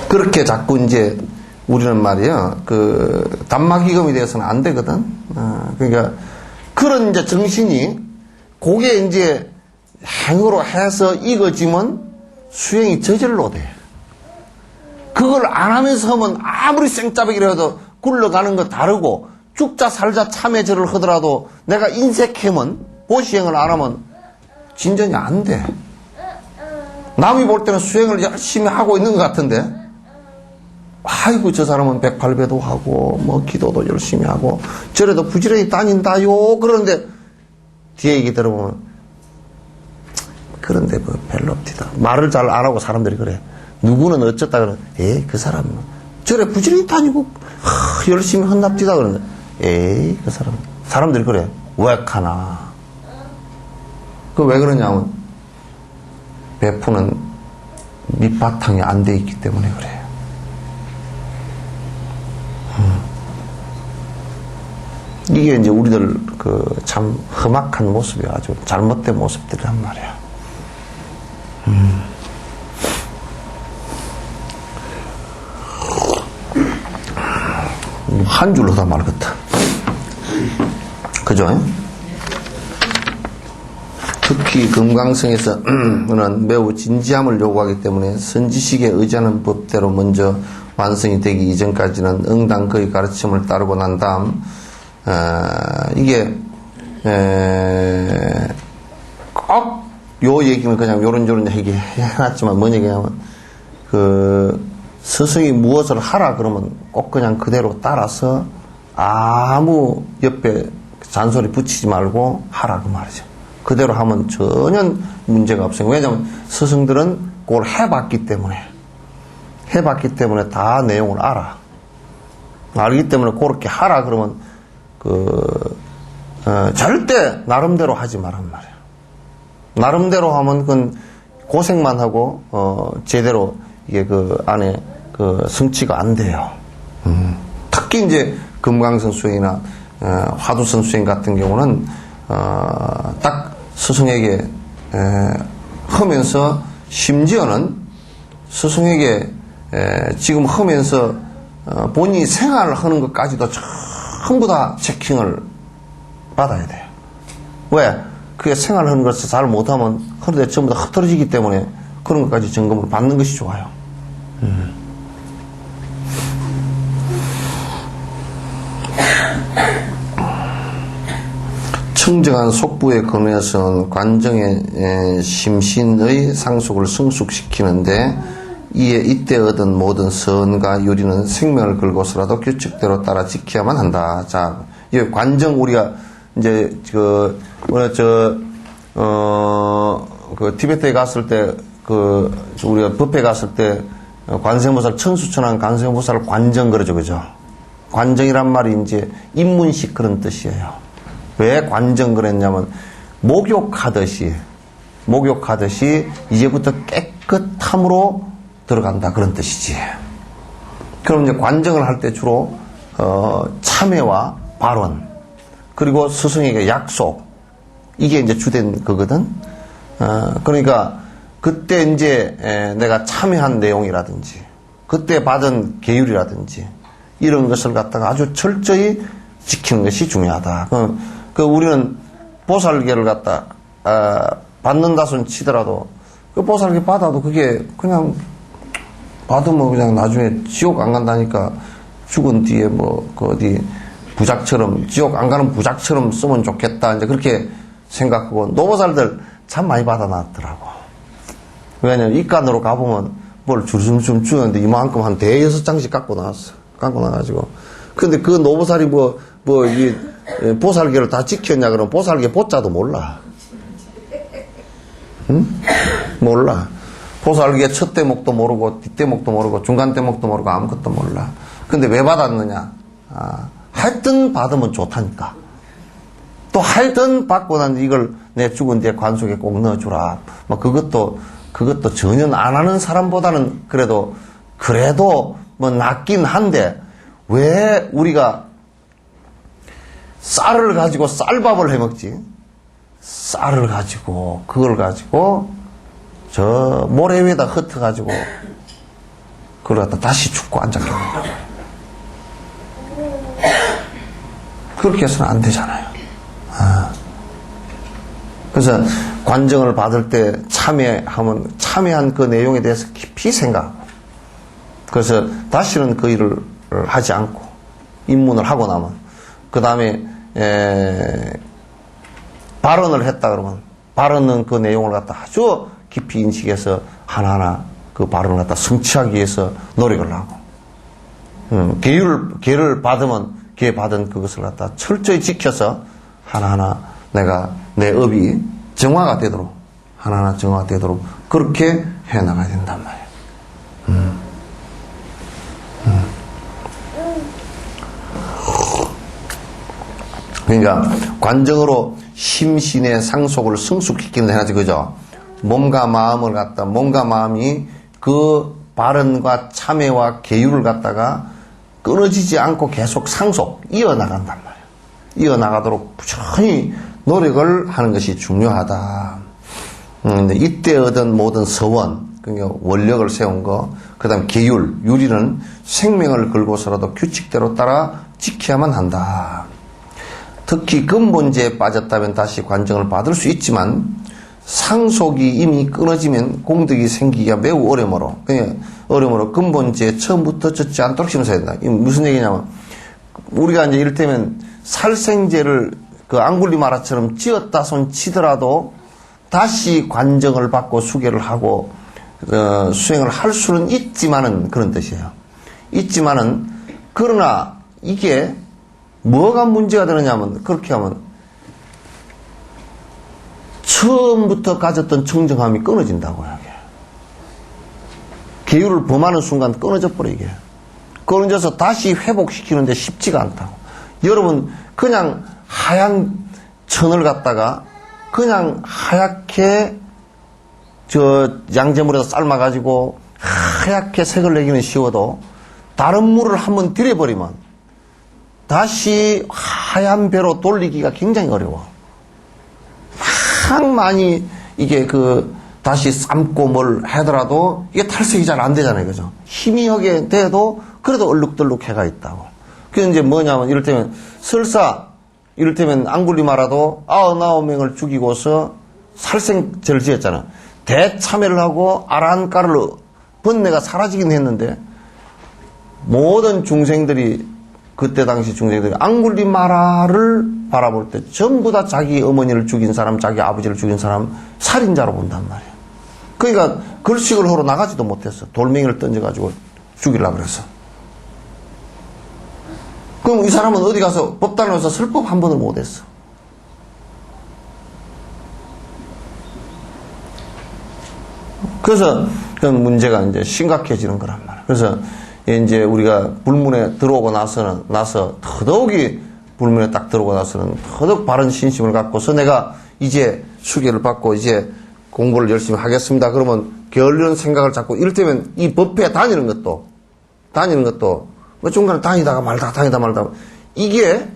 그렇게 자꾸 이제 우리는 말이야, 단마기금이 되어서는 안 되거든. 그러니까 그런 이제 정신이 그게 이제 행으로 해서 익어지면 수행이 저절로 돼. 그걸 안 하면서 하면 아무리 생짜배기라도 굴러가는 거 다르고, 죽자 살자 참회절을 하더라도 내가 인색하면 보시행을 안 하면 진전이 안 돼. 남이 볼 때는 수행을 열심히 하고 있는 것 같은데, 아이고 저 사람은 108배도 하고 뭐 기도도 열심히 하고 저래도 부지런히 다닌다요. 그런데 뒤에 얘기 들어보면, 그런데 뭐 별로 없디다. 말을 잘 안 하고 사람들이 그래. 누구는 어쩌다 그러면, 그 사람은 저래 부지런히 다니고 열심히 헌납디다 그러는데, 그 사람들이 그래. 왜 하나? 왜 그러냐면 베푸는 밑바탕이 안 돼 있기 때문에 그래요. 이게 이제 우리들 참 험악한 모습이 아주 잘못된 모습들이란 말이야. 한 줄로 다 말겠다. 그죠? 특히 금강성에서는 매우 진지함을 요구하기 때문에 선지식에 의지하는 법대로 먼저 완성이 되기 이전까지는 응당거의 가르침을 따르고 난 다음, 이게 꼭 요 얘기는 그냥 요런저런 얘기 해놨지만, 뭔 얘기냐면 스승이 무엇을 하라 그러면 꼭 그냥 그대로 따라서 아무 옆에 잔소리 붙이지 말고 하라 그 말이죠. 그대로 하면 전혀 문제가 없어요. 왜냐하면 스승들은 그걸 해봤기 때문에 다 내용을 알아. 알기 때문에 그렇게 하라 그러면 절대 나름대로 하지 말란 말이야. 나름대로 하면 그건 고생만 하고 제대로 이게 안에 성취가 안 돼요. 특히 이제 금강선 수행이나 화두선 수행 같은 경우는 딱 스승에게 하면서, 심지어는 스승에게 지금 하면서 본인이 생활을 하는 것까지도 전부 다 체킹을 받아야 돼요. 왜? 그게 생활하는 것을 잘 못하면 그런데 전부 다 흐트러지기 때문에 그런 것까지 점검을 받는 것이 좋아요. 청정한 속부에 근해서는 관정의 심신의 상속을 성숙시키는데 이에 이때 얻은 모든 선과 유리는 생명을 걸고서라도 규칙대로 따라 지켜야만 한다. 자, 이 관정 우리가 이제 그 티베트에 갔을 때 우리가 법회 갔을 때 관세음보살 천수천왕 관세음보살을 관정 그러죠, 그죠? 관정이란 말이 이제 입문식 그런 뜻이에요. 왜 관정 그랬냐면 목욕하듯이 이제부터 깨끗함으로 들어간다 그런 뜻이지. 그럼 이제 관정을 할 때 주로 참회와 발언 그리고 스승에게 약속 이게 이제 주된 거거든. 그러니까 그때 이제 내가 참여한 내용이라든지 그때 받은 계율이라든지 이런 것을 갖다가 아주 철저히 지키는 것이 중요하다. 우리는 보살계를 갖다 받는다 손 치더라도 그 보살계 받아도 그게 그냥 받으면 그냥 나중에 지옥 안 간다니까 죽은 뒤에 어디 부작처럼 지옥 안 가는 부작처럼 쓰면 좋겠다 이제 그렇게 생각하고 노보살들 참 많이 받아놨더라고. 왜냐면 입간으로 가보면 뭘 주름주름 주는데 이만큼 한 대여섯 장씩 갖고 나왔어. 갖고 나가지고. 근데 그 노보살이 이 보살계를 다 지켰냐 그러면 보살계 보자도 몰라. 응? 몰라. 보살계 첫 대목도 모르고 뒷대목도 모르고 중간 대목도 모르고 아무것도 몰라. 근데 왜 받았느냐? 하여튼 받으면 좋다니까. 또 하여튼 받고 난 이걸 내 죽은 뒤에 관속에 꼭 넣어주라. 그것도 전혀 안 하는 사람보다는 그래도 낫긴 한데 왜 우리가 쌀을 가지고 쌀밥을 해 먹지? 쌀을 가지고 그걸 가지고 저 모래 위에다 흩어가지고 그걸 갖다 다시 줍고 앉았겠네. 그렇게 해서는 안 되잖아요. 그래서 관정을 받을 때 참여한 그 내용에 대해서 깊이 생각하고 그래서 다시는 그 일을 하지 않고 입문을 하고 나면 그 다음에 발언을 했다 그러면 발언은 그 내용을 갖다 아주 깊이 인식해서 하나하나 그 발언을 갖다 성취하기 위해서 노력을 하고 계를 받으면 계에 받은 그것을 갖다 철저히 지켜서 하나하나 내가 내 업이 정화가 되도록 하나하나 정화가 되도록 그렇게 해나가야 된단 말이에요. 그러니까 관정으로 심신의 상속을 성숙시키는 데 해야지 그죠? 몸과 마음이 그 발언과 참회와 계율을 갖다가 끊어지지 않고 계속 이어나간단 말이에요. 이어나가도록 부지런히 노력을 하는 것이 중요하다. 근데 이때 얻은 모든 서원, 그러니까 원력을 세운 거, 그 다음 계율, 유리는 생명을 걸고서라도 규칙대로 따라 지켜야만 한다. 특히 근본제에 빠졌다면 다시 관정을 받을 수 있지만 상속이 이미 끊어지면 공덕이 생기기가 매우 어려우므로 근본제에 처음부터 젖지 않도록 심사해야 된다. 이게 무슨 얘기냐면 우리가 이제 이를테면 살생제를 그 앙굴리마라처럼 지었다 손 치더라도 다시 관정을 받고 수계를 하고 수행을 할 수는 있지만은 그런 뜻이에요. 있지만은 그러나 이게 뭐가 문제가 되느냐면 그렇게 하면 처음부터 가졌던 청정함이 끊어진다고요. 계율을 범하는 순간 끊어져 버려 이게. 끊어져서 다시 회복시키는데 쉽지가 않다고. 여러분 그냥 하얀 천을 갖다가 그냥 하얗게 양재물에서 삶아가지고 하얗게 색을 내기는 쉬워도 다른 물을 한번 들여버리면 다시 하얀 배로 돌리기가 굉장히 어려워. 막 많이 이게 다시 삶고 뭘 하더라도 이게 탈색이 잘 안 되잖아요. 그죠? 힘이 하게 돼도 그래도 얼룩덜룩 해가 있다고. 그게 이제 뭐냐면 이를테면 앙굴리마라도 99명을 죽이고서 살생죄를 지었잖아. 대참회를 하고 아라한가를 번뇌가 사라지긴 했는데 모든 중생들이 그때 당시 중생들이 앙굴리마라를 바라볼 때 전부 다 자기 어머니를 죽인 사람, 자기 아버지를 죽인 사람 살인자로 본단 말이야. 그러니까 글식을 하러 나가지도 못했어. 돌멩이를 던져가지고 죽이려고 그랬어. 그럼 이 사람은 어디 가서 법당에서 설법 한 번을 못했어. 그래서 그런 문제가 이제 심각해지는 거란 말이야. 그래서 이제 우리가 불문에 들어오고 나서 더더욱이 불문에 딱 들어오고 나서는 더더욱 바른 신심을 갖고서 내가 이제 수계를 받고 이제 공부를 열심히 하겠습니다. 그러면 게을른 생각을 잡고 이를테면 이 법회에 다니는 것도 뭐 중간에 다니다가 말다가 이게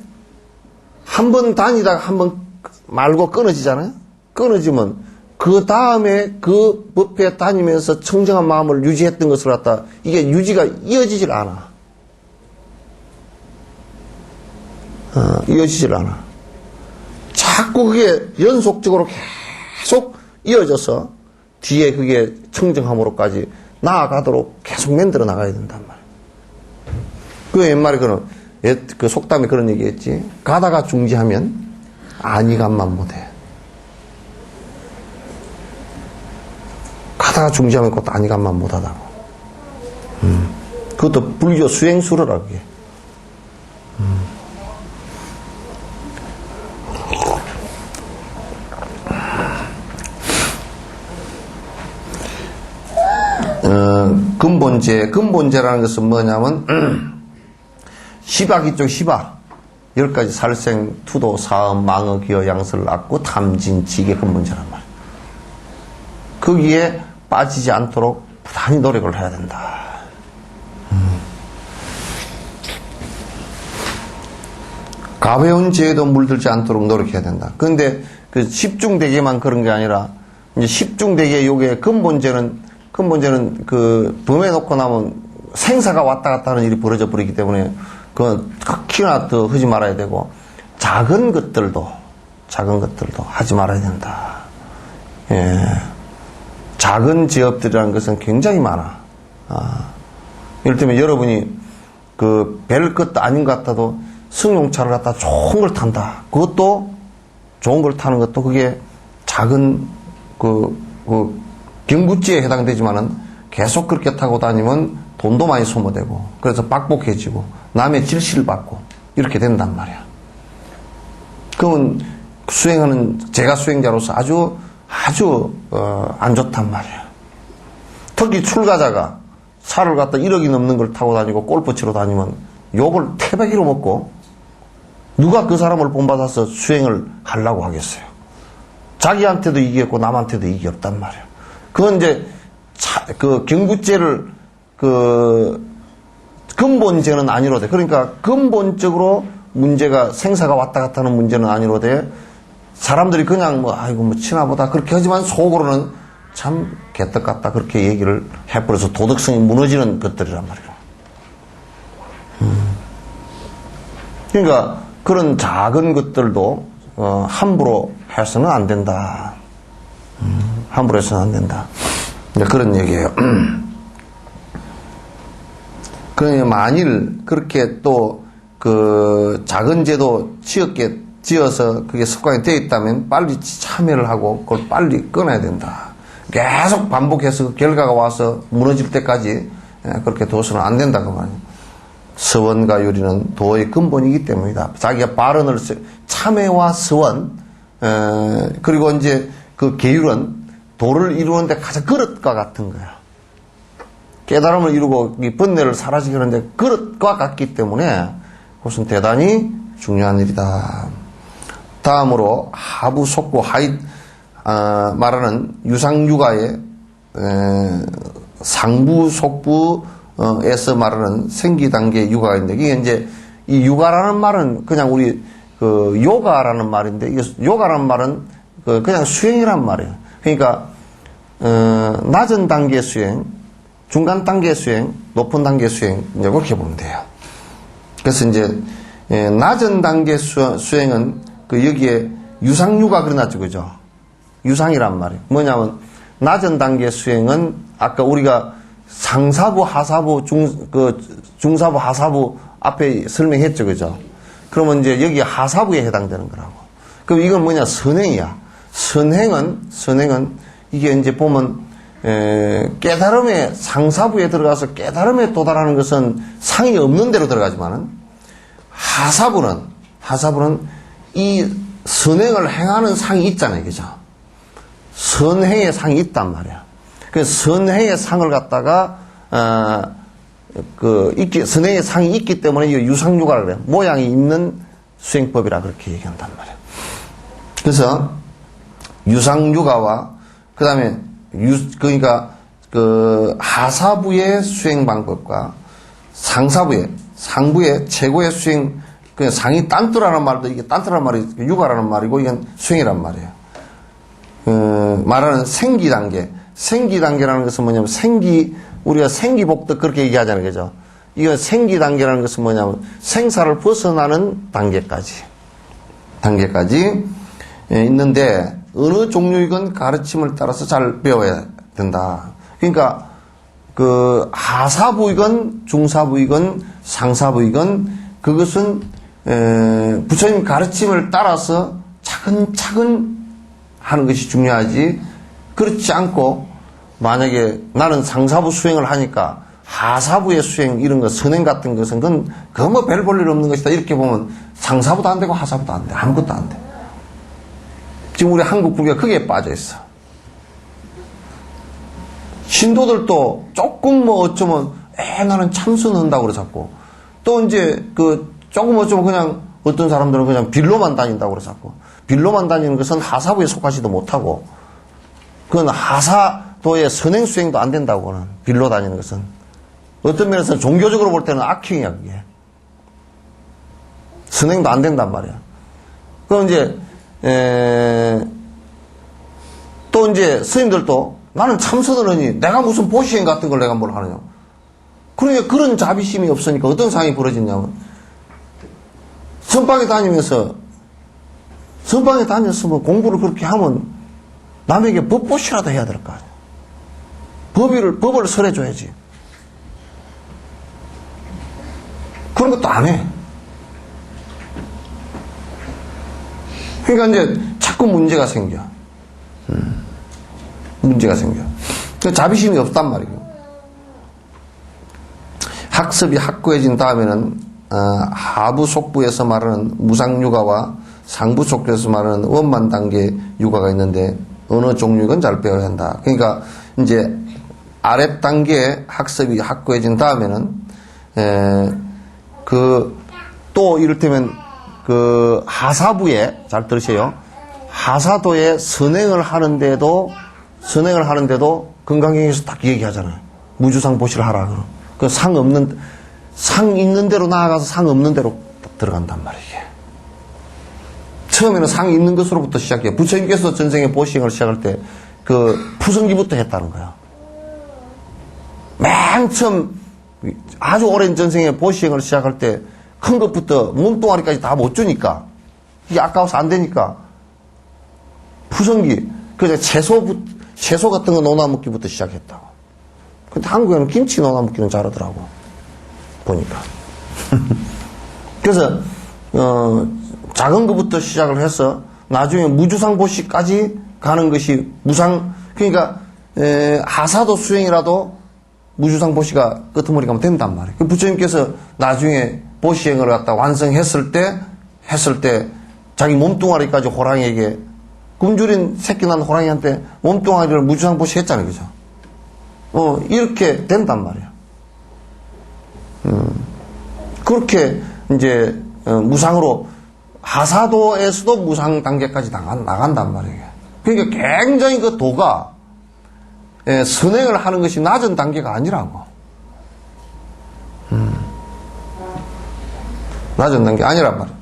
한 번 다니다가 한 번 말고 끊어지잖아요. 끊어지면 그 다음에 그 법회에 다니면서 청정한 마음을 유지했던 것을 갖다 이게 유지가 이어지질 않아. 이어지질 않아. 자꾸 그게 연속적으로 계속 이어져서 뒤에 그게 청정함으로까지 나아가도록 계속 만들어 나가야 된단 말이야. 그 옛말에 그 속담에 그런 얘기 했지. 가다가 중지하면 안이감만 못해. 가다가 중지하면 그것도 안이감만 못하다고. 그것도 불교 수행수로라 그게. 근본제라는 것은 뭐냐면 시박이쪽 시박 10가지 살생, 투도, 사음, 망어, 기어, 양설, 악구, 탐진, 지게 근본제란 말이야. 거기에 빠지지 않도록 부단히 노력을 해야 된다. 가벼운 죄에도 물들지 않도록 노력해야 된다. 그런데 그 10중대계만 그런 게 아니라 이제 10중대계 요게 근본제는 그 범해 놓고 나면 생사가 왔다 갔다 하는 일이 벌어져 버리기 때문에 그건 특히나 더 하지 말아야 되고 작은 것들도 하지 말아야 된다. 예. 작은 제업들이라는 것은 굉장히 많아. 이를테면 여러분이 그 별 것도 아닌 것 같아도 승용차를 갖다 좋은 걸 탄다. 그것도 좋은 걸 타는 것도 그게 작은 경구지에 해당되지만은 계속 그렇게 타고 다니면 돈도 많이 소모되고 그래서 빡복해지고 남의 질시를 받고 이렇게 된단 말이야. 그러면 제가 수행자로서 아주 안 좋단 말이야. 특히 출가자가 차를 갖다 1억이 넘는 걸 타고 다니고 골프 치러 다니면 욕을 태백이로 먹고 누가 그 사람을 본받아서 수행을 하려고 하겠어요. 자기한테도 이익이 없고 남한테도 이익이 없단 말이야. 그건 이제 그 경구죄를 근본죄는 아니로돼. 그러니까 근본적으로 문제가 생사가 왔다 갔다 하는 문제는 아니로돼. 사람들이 그냥 아이고 친하보다 그렇게 하지만 속으로는 참 개떡 같다 그렇게 얘기를 해버려서 도덕성이 무너지는 것들이란 말이야. 그러니까 그런 작은 것들도 함부로 해서는 안 된다. 함부로 해서는 안 된다. 그런 얘기예요. 그러니 만일 그렇게 또 그 작은 죄도 지어서 그게 습관이 되어 있다면 빨리 참여를 하고 그걸 빨리 끊어야 된다. 계속 반복해서 그 결과가 와서 무너질 때까지 그렇게 둬서는 안 된다 그 말이에요. 서원과 유리는 도의 근본이기 때문이다. 자기가 발언을 참회와 서원 그리고 이제 그 계율은 도를 이루는데 가장 그릇과 같은 거야. 깨달음을 이루고 이 번뇌를 사라지게 하는데 그릇과 같기 때문에 그것은 대단히 중요한 일이다. 다음으로 하부 속부 하잇 말하는 유상육아의 상부 속부에서 말하는 생기단계 육아가 있는데 이게 이제 이 육아라는 말은 그냥 우리 그 요가라는 말인데 이 요가라는 말은 그냥 수행이란 말이에요. 그러니까 낮은 단계 수행, 중간 단계 수행, 높은 단계 수행 이제 그렇게 보면 돼요. 그래서 이제 낮은 단계 수행은 그 여기에 유상유가 그려놨죠, 그죠? 유상이란 말이에요. 뭐냐면 낮은 단계 수행은 아까 우리가 상사부, 하사부, 중사부, 하사부 앞에 설명했죠, 그죠? 그러면 이제 여기 하사부에 해당되는 거라고. 그럼 이건 뭐냐? 선행이야. 선행은 이게 이제 보면 깨달음의 상사부에 들어가서 깨달음에 도달하는 것은 상이 없는 대로 들어가지만은 하사부는 이 선행을 행하는 상이 있잖아요, 그죠? 선행의 상이 있단 말이야. 그 선행의 상을 갖다가 선행의 상이 있기 때문에 이 유상유가라 그래요. 모양이 있는 수행법이라 그렇게 얘기한단 말이에요. 그래서 유상유가와 그다음에 그러니까 그 하사부의 수행 방법과 상부의 최고의 수행, 그 상이 딴뜨라는 말도 이게 딴뜨라는 말이 유가라는 말이고 이건 수행이란 말이에요. 말하는 생기 단계라는 것은 뭐냐면 우리가 생기복덕 그렇게 얘기하잖아요, 그죠? 이거 생기 단계라는 것은 뭐냐면 생사를 벗어나는 단계까지 있는데 어느 종류이건 가르침을 따라서 잘 배워야 된다. 그러니까 그 하사부이건 중사부이건 상사부이건 그것은 부처님 가르침을 따라서 차근차근 하는 것이 중요하지, 그렇지 않고 만약에 나는 상사부 수행을 하니까 하사부의 수행 이런 거 선행 같은 것은 그건 뭐 별 볼 일 없는 것이다 이렇게 보면 상사부도 안 되고 하사부도 안 돼. 아무것도 안 돼. 지금 우리 한국 불교가 크게 빠져 있어. 신도들도 조금 뭐 어쩌면 나는 참선한다고 그래 자꾸. 또 이제 그 조금 어쩌면 그냥 어떤 사람들은 그냥 빌로만 다닌다고 그래 자꾸. 빌로만 다니는 것은 하사부에 속하지도 못하고 그건 하사도의 선행 수행도 안 된다고는. 빌로 다니는 것은 어떤 면에서는 종교적으로 볼 때는 악행이야 그게. 선행도 안 된단 말이야. 그럼 이제 또 이제 스님들도 나는 참선을 하니 내가 무슨 보시행 같은 걸 내가 뭘 하느냐. 그러니까 그런 자비심이 없으니까 어떤 상황이 벌어지냐면 선방에 다니면서 뭐 공부를 그렇게 하면 남에게 법보시라도 해야 될 거 아니야. 법을 설해줘야지. 그런 것도 안 해. 그러니까 이제 자꾸 문제가 생겨. 문제가 생겨. 그러니까 자비심이 없단 말이에요. 학습이 확고해진 다음에는 하부 속부에서 말하는 무상유가와 상부 속부에서 말하는 원만 단계 유가가 있는데 어느 종류건 잘 배워야 한다. 그러니까 이제 아랫 단계의 학습이 확고해진 다음에는 또 이를테면 그 하사부에 잘 들으세요. 하사도에 선행을 하는데도 건강경에서 딱 얘기하잖아요. 무주상 보시를 하라. 그 상 있는 대로 나아가서 상 없는 대로 들어간단 말이에요. 처음에는 상이 있는 것으로부터 시작해요. 부처님께서 전생에 보시행을 시작할 때 그 푸성기부터 했다는 거야. 맨 처음 아주 오랜 전생에 보시행을 시작할 때 큰 것부터 몸뚱아리까지 다 못 주니까 이게 아까워서 안 되니까 푸성기, 그래서 채소 같은 거 논아먹기부터 시작했다고. 근데 한국에는 김치 논아먹기는 잘하더라고 보니까. 그래서 작은 것부터 시작을 해서 나중에 무주상보시까지 가는 것이 그러니까 하사도 수행이라도 무주상보시가 끄트머리 가면 된단 말이에요. 부처님께서 나중에 보시행을 갖다 완성했을 때 자기 몸뚱아리까지 호랑이에게 굶주린 새끼 난 호랑이한테 몸뚱아리를 무주상보시 했잖아요, 그죠? 이렇게 된단 말이에요. 그렇게 이제 무상으로 하사도에서도 무상 단계까지 나간단 말이에요. 그러니까 굉장히 그 도가 선행을 하는 것이 낮은 단계가 아니라고. 낮은 단계 아니란 말이에요.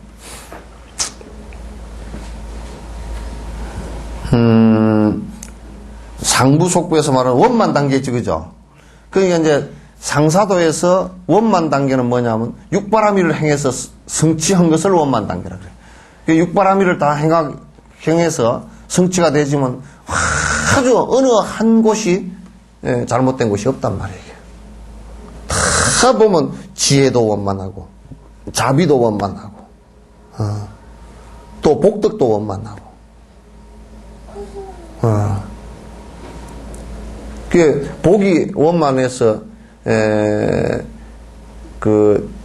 상부 속부에서 말하는 원만 단계지, 그죠? 그러니까 이제 상사도에서 원만 단계는 뭐냐면 육바라밀을 행해서 성취한 것을 원만 단계라 그래요. 그 육바라밀을 다 행해서 성취가 되지만 아주 어느 한 곳이 잘못된 곳이 없단 말이에요. 다 보면 지혜도 원만하고 자비도 원만하고, 또 복덕도 원만하고, 그 복이 원만해서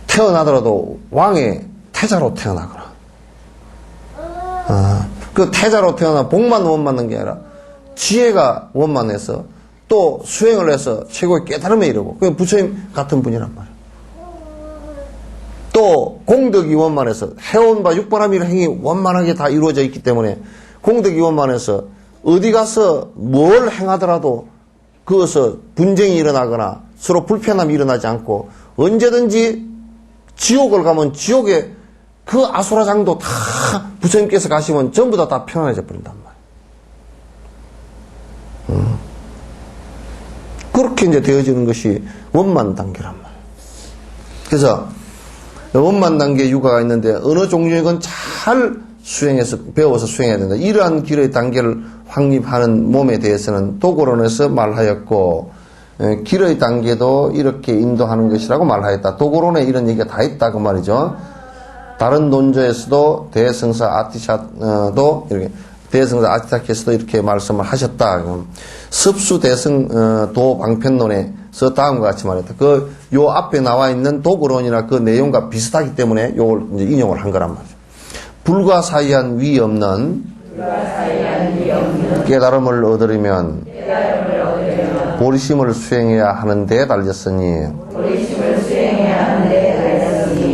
태어나더라도 왕의 태자로 태어나거나, 그 태자로 태어나 복만 원만한 게 아니라 지혜가 원만해서 또 수행을 해서 최고의 깨달음에 이르고, 그 부처님 같은 분이란 말이에요. 또 공덕이 원만해서 해온 바 육바라밀 행위 원만하게 다 이루어져 있기 때문에 공덕이 원만해서 어디 가서 뭘 행하더라도 그것서 분쟁이 일어나거나 서로 불편함이 일어나지 않고 언제든지 지옥을 가면 지옥에 그 아수라장도 다 부처님께서 가시면 전부 다 편안해져 버린단 말이에요. 그렇게 이제 되어지는 것이 원만 단계란 말이에요. 그래서 원만 단계 유가가 있는데 어느 종류이건 잘 수행해서 배워서 수행해야 된다. 이러한 길의 단계를 확립하는 몸에 대해서는 도고론에서 말하였고, 길의 단계도 이렇게 인도하는 것이라고 말하였다. 도고론에 이런 얘기가 다 있다 그 말이죠. 다른 논조에서도 대성사 아티샷도 이렇게 대성사 아티타케서도 이렇게 말씀을 하셨다. 습수 대성 도 방편론에서 다음과 같이 말했다. 요 앞에 나와 있는 도고론이나 그 내용과 비슷하기 때문에 요걸 이제 인용을 한 거란 말이죠. 불가사의한 위 없는 깨달음을 얻으려면 보리심을 수행해야 하는데 달렸으니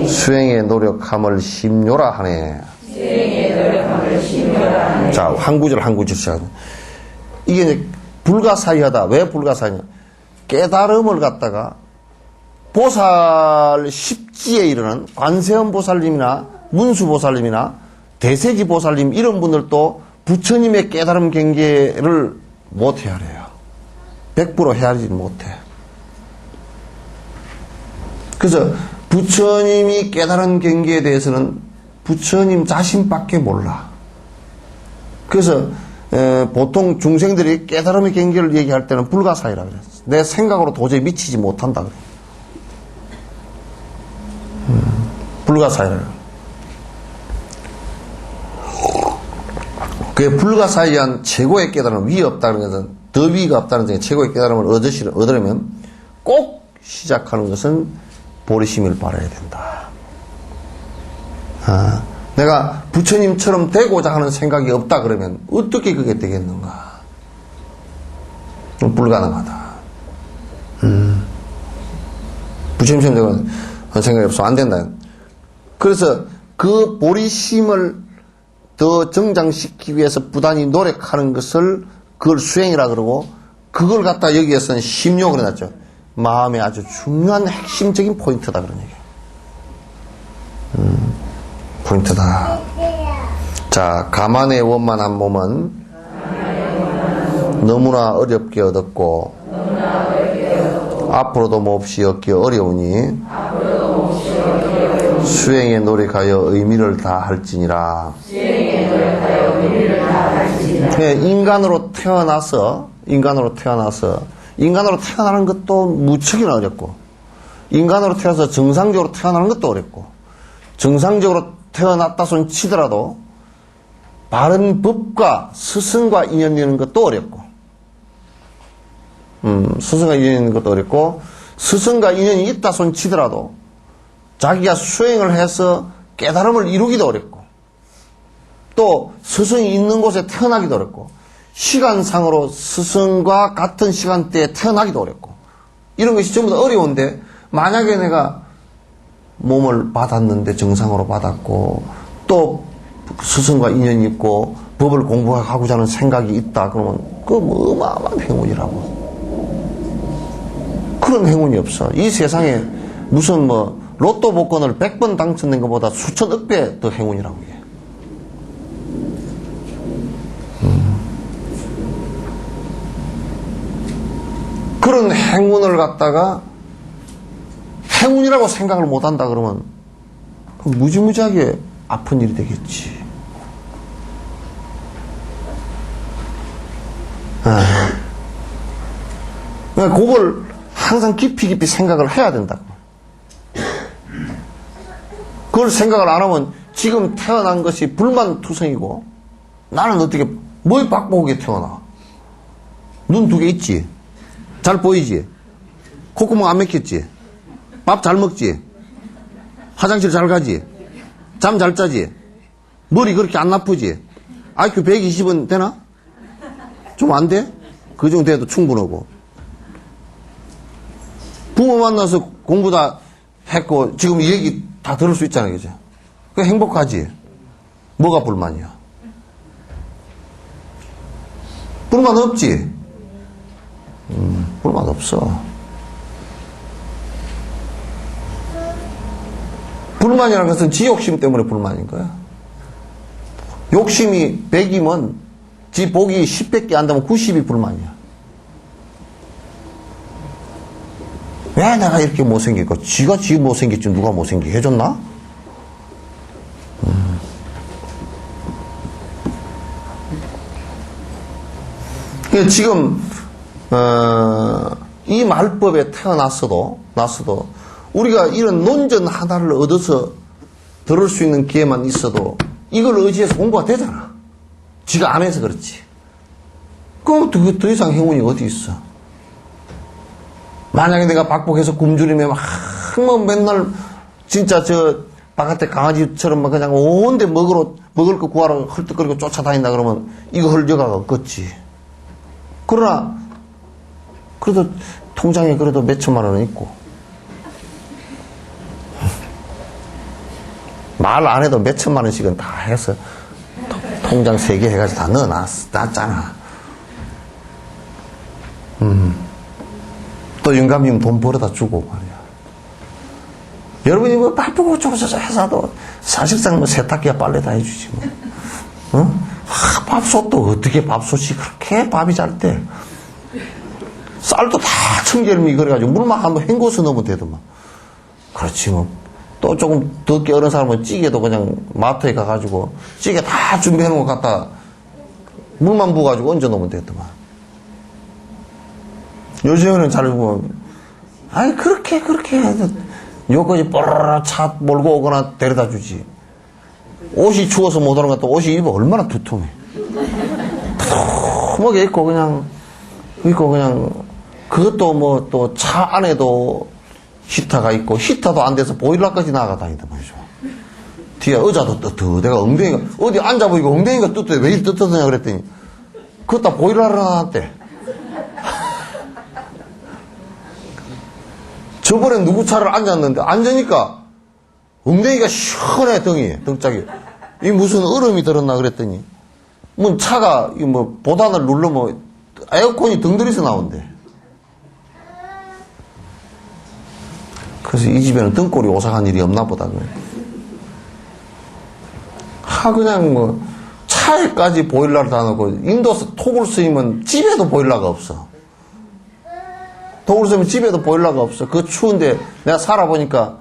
수행에 노력함을 심요라 하네. 자, 한 구절 한 구절 시작합니다. 이게 이제 불가사의하다. 왜 불가사의냐? 깨달음을 갖다가 보살 십지에 이르는 관세음 보살님이나 문수보살님이나 대세기보살님 이런 분들도 부처님의 깨달음 경계를 못 헤아려요. 100% 헤아리지 못해. 그래서 부처님이 깨달은 경계에 대해서는 부처님 자신밖에 몰라. 그래서 보통 중생들이 깨달음의 경계를 얘기할 때는 불가사의라고 그래요. 내 생각으로 도저히 미치지 못한다 그래요. 불가사의라고 그래요. 그게 불가사의한 최고의 깨달음은 위 없다는 것은 더 위가 없다는 점에 최고의 깨달음을 얻으려면 꼭 시작하는 것은 보리심을 바라야 된다. 내가 부처님처럼 되고자 하는 생각이 없다 그러면 어떻게 그게 되겠는가? 불가능하다. 부처님처럼 되고 생각이 없으면 안 된다. 그래서 그 보리심을 더 정장시키기 위해서 부단히 노력하는 것을 그걸 수행이라 그러고, 그걸 갖다 여기에서는 심요 그래놨죠. 마음의 아주 중요한 핵심적인 포인트다 그런 얘기예요. 포인트다. 자, 가만의 원만한 몸은 너무나 어렵게 얻었고 앞으로도 몹시 얻기 어려우니 수행에 노력하여 의미를 다할지니라. 인간으로 태어나서 인간으로 태어나는 것도 무척이나 어렵고, 인간으로 태어나서 정상적으로 태어나는 것도 어렵고, 정상적으로 태어났다 손 치더라도 바른 법과 스승과 인연 있는 것도 어렵고, 스승과 인연 있는 것도 어렵고, 스승과 인연이 있다 손 치더라도 자기가 수행을 해서 깨달음을 이루기도 어렵고, 또 스승이 있는 곳에 태어나기도 어렵고, 시간상으로 스승과 같은 시간대에 태어나기도 어렵고, 이런 것이 전부 다 어려운데, 만약에 내가 몸을 받았는데 정상으로 받았고 또 스승과 인연이 있고 법을 공부하고자 하는 생각이 있다 그러면 그거 뭐 어마어마한 행운이라고. 그런 행운이 없어. 이 세상에 무슨 뭐 로또 복권을 100번 당첨된 것보다 수천억 배 더 행운이라고 해. 그런 행운을 갖다가 행운이라고 생각을 못한다 그러면 무지무지하게 아픈 일이 되겠지. 그러니까 그걸 항상 깊이 생각을 해야 된다고. 그걸 생각을 안 하면 지금 태어난 것이 불만투성이고 나는 어떻게 뭘 박보게 태어나? 눈 두 개 있지? 잘 보이지? 콧구멍 안 맥혔지? 밥 잘 먹지? 화장실 잘 가지? 잠 잘 자지? 머리 그렇게 안 나쁘지? IQ 120은 되나? 좀 안 돼? 그 정도 돼도 충분하고. 부모 만나서 공부 다 했고, 지금 이 얘기 다 들을 수 있잖아요, 그죠? 그 행복하지? 뭐가 불만이야? 불만 없지? 불만 없어. 불만이라는 것은 지 욕심 때문에 불만인 거야. 욕심이 100이면 지 복이 10밖에 안 되면 90이 불만이야. 왜 내가 이렇게 못생길까? 지가 지 못생겼지 누가 못생기게 해줬나? 그러니까 지금 이 말법에 태어났어도 우리가 이런 논전 하나를 얻어서 들을 수 있는 기회만 있어도 이걸 의지해서 공부가 되잖아. 지가 안 해서 그렇지. 그럼 더 이상 행운이 어디 있어? 만약에 내가 박복해서 굶주리면 뭐 맨날 진짜 저 바깥에 강아지처럼 막 그냥 온데 먹을 거 구하러 헐떡거리고 쫓아다닌다 그러면 이거 할 여가가 없겠지. 그러나 그래도 통장에 그래도 몇 천만 원은 있고 말 안 해도 몇 천만 원씩은 다 해서 통장 3개 해가지고 다 넣어놨잖아. 또 영감님 돈 벌어다 주고 말이야. 여러분이 뭐 바쁘고 저저저 해서도 사실상 뭐 세탁기야 빨래 다 해주지 뭐. 어? 밥솥도 어떻게 밥솥이 그렇게 밥이 잘 때. 쌀도 다 청결미 그래가지고 물만 한번 헹궈서 넣으면 되더만. 그렇지 뭐. 또 조금 더 깨어른 사람은 찌개도 그냥 마트에 가가지고 찌개 다 준비해놓은 거 갖다 물만 부어가지고 얹어 놓으면 되더만. 요즘에는 잘 보면 아니 그렇게 해도 요거지 뽀로로 차 몰고 오거나 데려다 주지. 옷이 추워서 못 오는 것도 옷이 입어 얼마나 두툼해. 두툼하게 입고 그냥 그것도 뭐 또 차 안에도 히터가 있고 히터도 안 돼서 보일러까지 나가 다니다 말이죠. 뒤에 의자도 뜨뜻 내가 엉덩이가 어디 앉아보니까 엉덩이가 뜨뜻해. 왜 이렇게 뜨뜻하냐 그랬더니 그것도 보일러를 놨대. 저번에 누구 차를 앉았는데 앉으니까 엉덩이가 시원해. 등짝이 이 무슨 얼음이 들었나 그랬더니 뭐 차가 뭐 보단을 누르면 에어컨이 등들이서 나온대. 그래서 이 집에는 등골이 오싹한 일이 없나 보다. 그냥 뭐 차에까지 보일러를 다 넣고 인도에서 톡을 쓰이면 집에도 보일러가 없어. 톡을 쓰면 집에도 보일러가 없어. 그 추운데 내가 살아보니까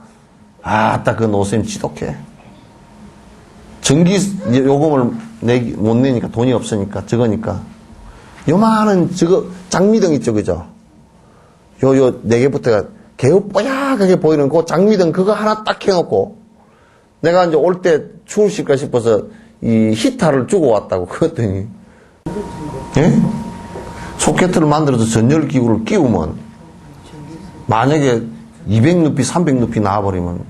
아따 그 노쌤 지독해. 전기 요금을 못 내니까 돈이 없으니까 적으니까 요만한 저거 장미등 있죠 그죠? 요 4개부터가 개우 뽀얗게 보이는 그 장미등 그거 하나 딱 해놓고 내가 이제 올 때 추우실까 싶어서 이 히터를 주고 왔다고. 그랬더니 예? 소켓을 만들어서 전열기구를 끼우면 만약에 200루피 300루피 나와버리면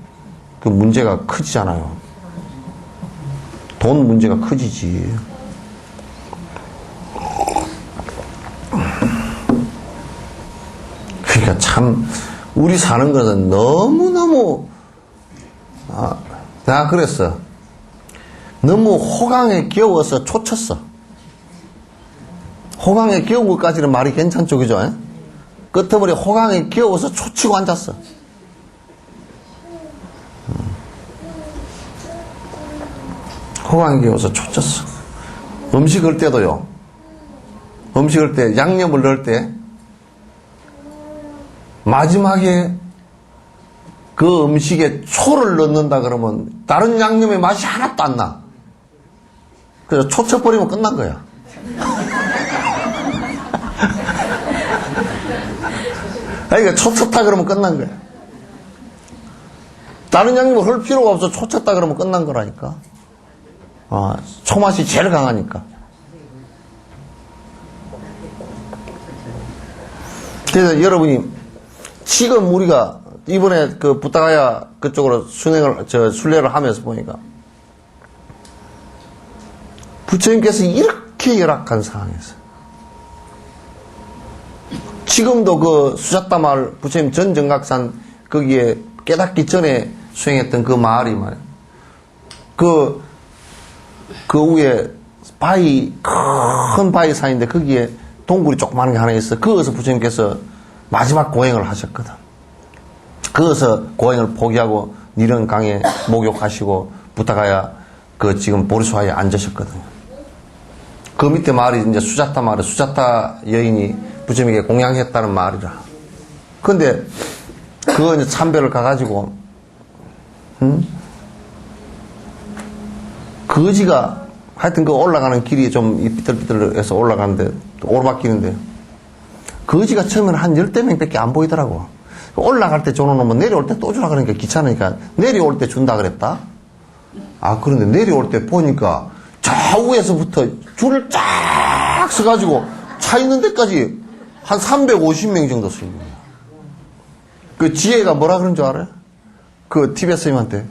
그 문제가 커지잖아요. 돈 문제가 커지지. 그러니까 참 우리 사는 것은 너무너무 내가 그랬어. 너무 호강에 끼워서 초쳤어. 호강에 끼운 것까지는 말이 괜찮죠 그죠? 끝머리 호강에 끼워서 초치고 앉았어. 호강에 끼워서 초쳤어. 음식 할 때도요. 음식 할 때 양념을 넣을 때 마지막에 그 음식에 초를 넣는다 그러면 다른 양념의 맛이 하나도 안 나. 그래서 초 쳐버리면 끝난 거야. 그러니까 초 쳤다 그러면 끝난 거야. 다른 양념을 할 필요가 없어. 초 쳤다 그러면 끝난 거라니까. 초맛이 제일 강하니까. 그래서 여러분이 지금 우리가 이번에 그 부타가야 그쪽으로 순례를 하면서 보니까 부처님께서 이렇게 열악한 상황에서 지금도 그 수자타 마을 부처님 전 정각산 거기에 깨닫기 전에 수행했던 그 마을이 말이야. 그 위에 큰 바위 산인데 거기에 동굴이 조그마한 게 하나 있어. 거기서 부처님께서 마지막 고행을 하셨거든. 거기서 고행을 포기하고 니른강에 목욕하시고 부타가야 그 지금 보리수화에 앉으셨거든요. 그 밑에 마을이 이제 수자타 마을, 수자타 여인이 부처님에게 공양했다는 마을이라. 근데 그거 이제 참배를 가가지고 거지가 하여튼 그 올라가는 길이 좀 삐뚤삐뚤해서 올라가는데 오르막길인데 거지가 처음에는 한 10대명밖에 안 보이더라고. 올라갈 때 줘놓으면 내려올 때 또 주라 그러니까 귀찮으니까 내려올 때 준다 그랬다. 그런데 내려올 때 보니까 좌우에서부터 줄을 쫙 서가지고 차 있는 데까지 한 350명 정도 서있는 거야. 그 지혜가 뭐라 그런 줄 알아요? 그 TBS 스님한테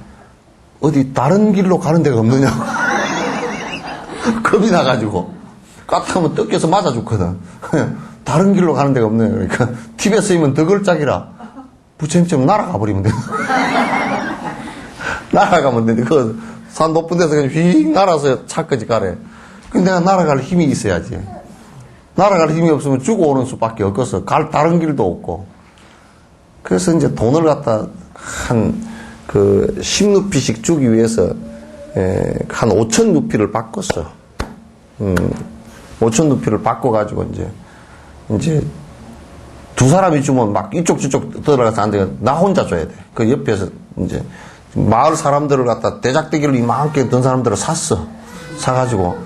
어디 다른 길로 가는 데가 없느냐고. 겁이 나가지고 까딱하면 뜯겨서 맞아 죽거든. 다른 길로 가는 데가 없네. 그러니까 TBS 스님은 더 걸작이라 부처님처럼 날아가 버리면 돼. 날아가면 되는데 그 산 높은 데서 그냥 휙 날아서 차까지 가래. 근데 내가 날아갈 힘이 있어야지. 날아갈 힘이 없으면 죽어오는 수밖에 없어서 갈 다른 길도 없고. 그래서 이제 돈을 갖다 한 그 10루피씩 주기 위해서 한 5천 루피를 바꿨어. 5천 루피를 바꿔가지고 이제 두 사람이 주면 막 이쪽 저쪽 들어가서 안 돼. 나 혼자 줘야 돼. 그 옆에서 이제 마을 사람들을 갖다 대작대기를 이만하게 든 사람들을 샀어. 사가지고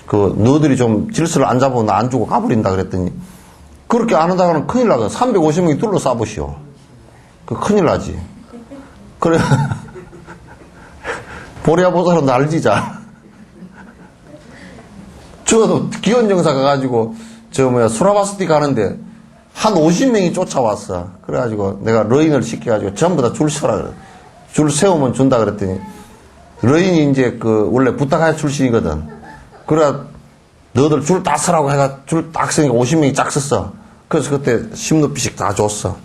그 너희들이 좀 질서를 안 잡으면 나 안 주고 가버린다 그랬더니 그렇게 안 한다고는 큰일 나거든. 350명이 둘러싸보시오. 그 큰일 나지. 그래 보리아보살은 날지자. 죽어도 기원정사 가가지고 수라바스티 가는데 한 50명이 쫓아왔어. 그래가지고 내가 러인을 시켜가지고 전부 다 줄 서라 그래. 줄 세우면 준다 그랬더니 러인이 이제 그 원래 부타가야 출신이거든. 그래 너들 줄 다 서라고 해가 줄 딱 서니까 50명이 쫙 섰어. 그래서 그때 10루피씩 다 줬어.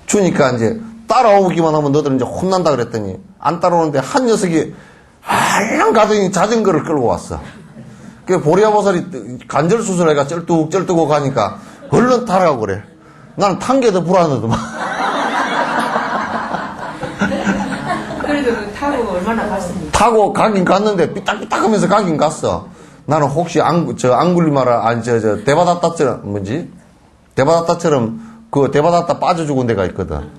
주니까 이제 따라오기만 하면 너들 이제 혼난다 그랬더니 안 따라오는데 한 녀석이 할랑 가더니 자전거를 끌고 왔어. 그 보리아보살이 관절 수술해가 쩔뚝쩔뚝 가니까 얼른 타라고 그래. 나는 탄 게 더 불안하더만. 그래도 타고 얼마나 갔습니까? 타고 가긴 갔는데 삐딱삐딱 하면서 가긴 갔어. 나는 혹시 앙굴리마라 데바다타처럼 데바다타처럼 그 데바다타 빠져 죽은 데가 있거든.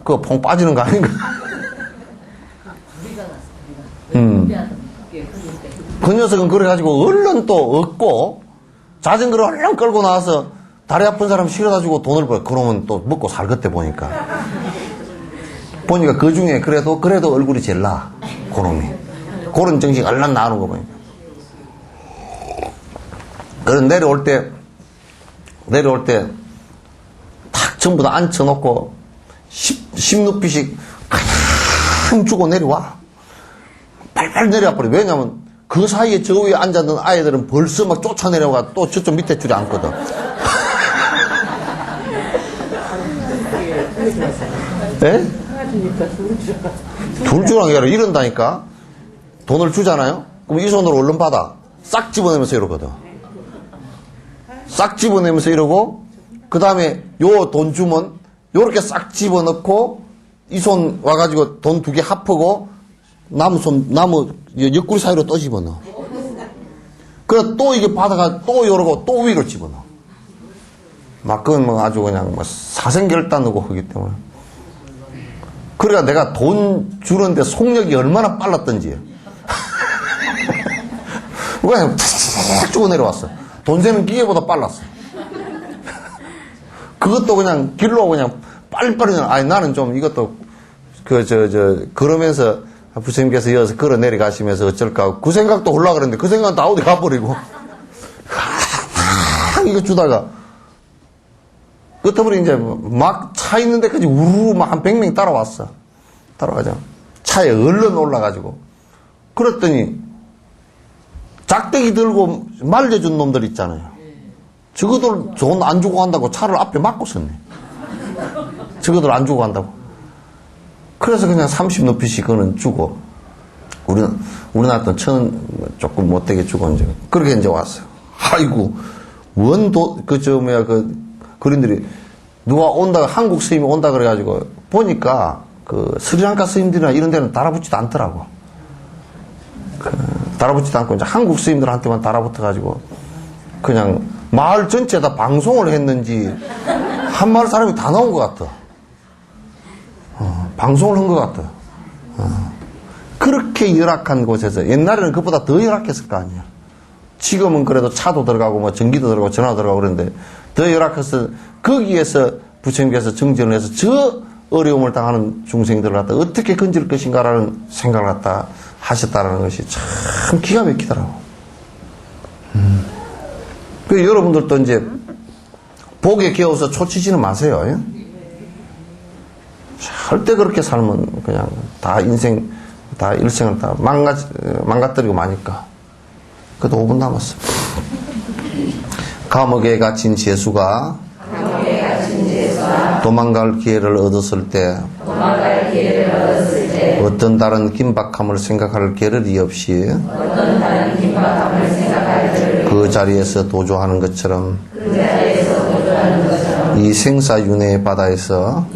그거 퐁 빠지는 거 아닌가? 그 녀석은 그래가지고 얼른 또 얻고 자전거를 얼른 끌고 나와서 다리 아픈 사람 실어다 주고 돈을 벌. 그러면 또 먹고 살겠대 보니까 그 중에 그래도 얼굴이 제일 나아. 그놈이. 그런 정신 알란 나오는 거 보니까. 그런 내려올 때 탁 전부 다 앉혀놓고 10루피씩 그냥 주고 내려와. 빨빨 내려와 버려. 왜냐면 그 사이에 저 위에 앉았던 아이들은 벌써 막 쫓아내려가 또 저쪽 밑에 줄에 앉거든. 예? 둘 주라는 게 아니라 이런다니까. 돈을 주잖아요. 그럼 이 손으로 얼른 받아. 싹 집어내면서 이러거든. 싹 집어내면서 이러고 그 다음에 요 돈 주면 요렇게 싹 집어넣고 이 손 와가지고 돈 2개 합하고 나무 옆구리 사이로 또 집어넣어. 그래 또 이게 받아가 또 요러고 또 위로 집어넣어. 막 그건 뭐 아주 그냥 뭐 사생결단하고 하기 때문에. 그러니까 내가 돈 주는데 속력이 얼마나 빨랐던지. 그냥 툭 주고 내려왔어. 돈 세는 기계보다 빨랐어. 그것도 그냥 길로 그냥 빨리빨리. 아니 나는 좀 이것도 그러면서 부처님께서 이어서 걸어 내려가시면서 어쩔까 하고 그 생각도 올라 그랬는데 그 생각은 다 어디 가버리고. 이거 주다가 끝에버리 이제 막 차 있는 데까지 우르르 막 한 100명이 따라왔어. 따라가자. 차에 얼른 올라가지고. 그랬더니 작대기 들고 말려준 놈들 있잖아요. 저거들 돈 안 주고 간다고 차를 앞에 막고 섰네. 저거들 안 주고 간다고. 그래서 그냥 30 높이씩 그는 주고, 우리나라 돈 1,000원 조금 못되게 주고 이제, 그렇게 이제 왔어요. 아이고, 그린들이, 누가 온다, 한국 스님이 온다 그래가지고, 보니까, 스리랑카 스님들이나 이런 데는 달아붙지도 않더라고. 달아붙지도 않고, 이제 한국 스님들한테만 달아붙어가지고, 그냥, 마을 전체에다 방송을 했는지, 한 마을 사람이 다 나온 것 같아. 방송을 한 것 같아. 그렇게 열악한 곳에서, 옛날에는 그보다 더 열악했을 거 아니야. 지금은 그래도 차도 들어가고, 뭐, 전기도 들어가고, 전화도 들어가고 그러는데, 더 열악해서, 거기에서 부처님께서 정진을 해서 저 어려움을 당하는 중생들을 갖다 어떻게 건질 것인가라는 생각을 갖다 하셨다라는 것이 참 기가 막히더라고. 그 여러분들도 이제, 복에 겨워서 초치지는 마세요. 예? 절대 그렇게 살면 그냥 다 인생, 다 일생을 다 망가뜨리고 마니까. 그래도 5분 남았어. 감옥에 갇힌 제수가 도망갈 기회를 얻었을 때 어떤 다른 긴박함을 생각할 겨를이 없이 그 자리에서 도주하는 것처럼 이 생사윤회의 바다에서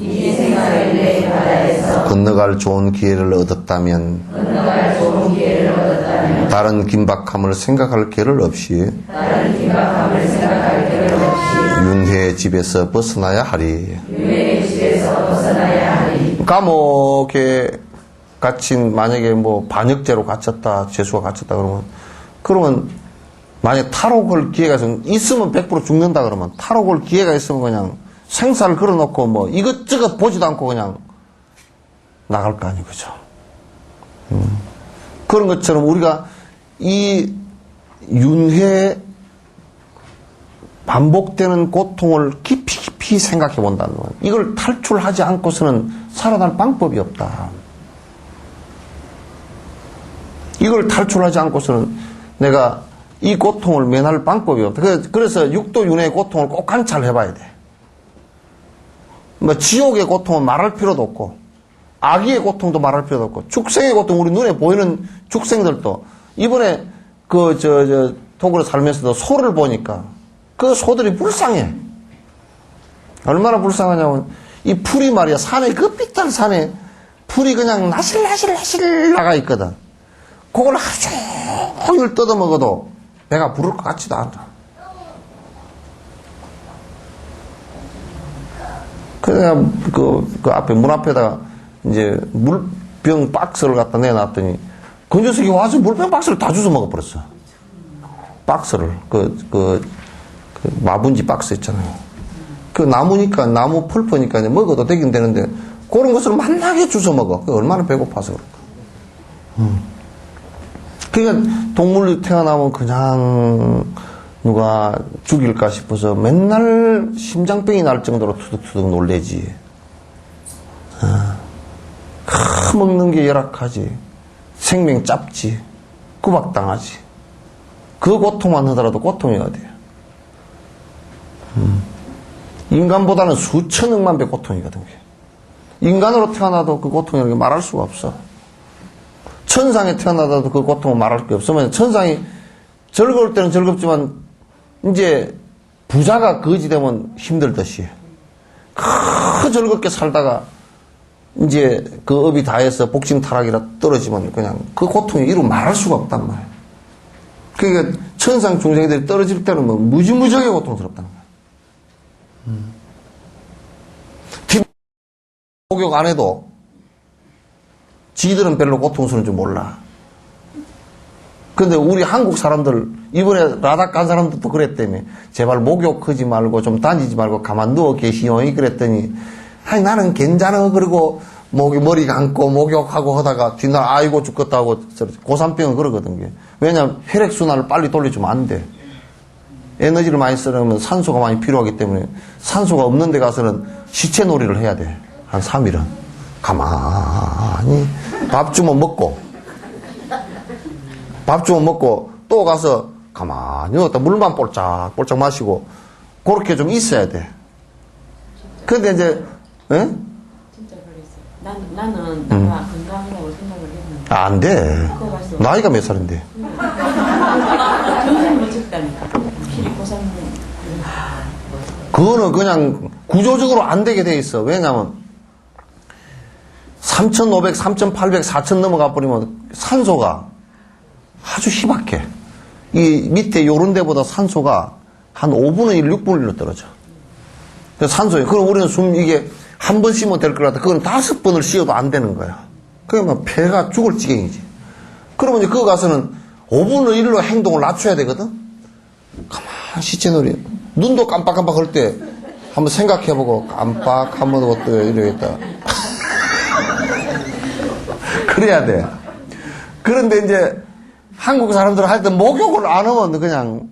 건너갈 좋은 기회를 얻었다면 다른 긴박함을 생각할 겨를 없이 윤회의 집에서 벗어나야 하리. 감옥에 갇힌, 만약에 뭐 반역죄로 갇혔다, 죄수가 갇혔다 그러면 만약에 탈옥할 기회가 있으면 100% 죽는다 그러면 탈옥할 기회가 있으면 그냥 생사를 걸어놓고 뭐 이것저것 보지도 않고 그냥 나갈 거 아니에요. 그죠? 그런 것처럼 우리가 이 윤회 반복되는 고통을 깊이 생각해 본다는 거예요. 이걸 탈출하지 않고서는 살아날 방법이 없다. 이걸 탈출하지 않고서는 내가 이 고통을 면할 방법이 없다. 그래서 육도 윤회의 고통을 꼭 관찰해 봐야 돼. 뭐 지옥의 고통은 말할 필요도 없고 악의의 고통도 말할 필요도 없고 축생의 고통, 우리 눈에 보이는 축생들도 이번에 토굴에 살면서도 소를 보니까 그 소들이 불쌍해. 얼마나 불쌍하냐면 이 풀이 말이야, 산에, 그 삐뚤 산에 풀이 그냥 나실 나가 있거든. 그걸 하루 종일 뜯어먹어도 배가 부를 것 같지도 않아. 그냥 그 앞에 문 앞에다가 이제 물병 박스를 갖다 내놨더니 그 녀석이 와서 물병 박스를 다 주워 먹어버렸어. 박스를 마분지 박스 있잖아요. 그 나무니까, 나무 펄퍼니까 먹어도 되긴 되는데 그런 것을 만나게 주워 먹어. 얼마나 배고파서 그럴까. 그러니까 동물이 태어나면 그냥 누가 죽일까 싶어서 맨날 심장병이 날 정도로 투둑투둑 놀래지. 먹는 게 열악하지. 생명 짧지. 구박당하지. 그 고통만 하더라도 고통이 어디야. 인간보다는 수천억만 배 고통이거든. 인간으로 태어나도 그 고통이라는 게 말할 수가 없어. 천상에 태어나도 그 고통은 말할 게 없으면 천상이 즐거울 때는 즐겁지만 이제 부자가 거지 되면 힘들듯이 즐겁게 살다가 이제 그 업이 다해서 복싱 타락이라 떨어지면 그냥 그 고통이 이루 말할 수가 없단 말이야. 그러니까 천상 중생들이 떨어질 때는 뭐 무지무지하게 고통스럽다는 거야. 목욕 안 해도 지들은 별로 고통스러운 줄 몰라. 근데 우리 한국 사람들, 이번에 라닥 간 사람들도 그랬다며. 제발 목욕하지 말고 좀 다니지 말고 가만 누워 계시오. 그랬더니, 아니, 나는 괜찮아. 그리고 머리 감고 목욕하고 하다가 뒷날 아이고 죽겠다 하고 고산병은 그러거든요. 왜냐하면 혈액순환을 빨리 돌려주면 안 돼. 에너지를 많이 쓰려면 산소가 많이 필요하기 때문에 산소가 없는 데 가서는 시체놀이를 해야 돼. 한 3일은. 가만히 밥 주면 먹고 또 가서 가만히 누웠다 물만 볼짝볼짝 마시고 그렇게 좀 있어야 돼. 근데 이제 진짜 그랬어요. 나는 내가 건강하다고 생각을 했는데 안 돼. 나이가 몇 살인데? 정말 못 적다니까. 키리코산 그거는 그냥 구조적으로 안 되게 돼 있어. 왜냐면 3,500, 3,800, 4,000 넘어가 버리면 산소가 아주 희박해. 이 밑에 요런 데보다 산소가 한 5분의 1, 6분의 1로 떨어져. 그래서 산소에. 그럼 우리는 이게 한 번 쉬면 될 것 같아. 그건 5번을 쉬어도 안 되는 거야. 그러면 폐가 죽을 지경이지. 그러면 이제 그거 가서는 5분의 1로 행동을 낮춰야 되거든? 가만히 시체놀이. 눈도 깜빡깜빡 할 때 한번 생각해보고 깜빡하면 또 이러겠다. 그래야 돼. 그런데 이제 한국 사람들은 하여튼 목욕을 안 하면 그냥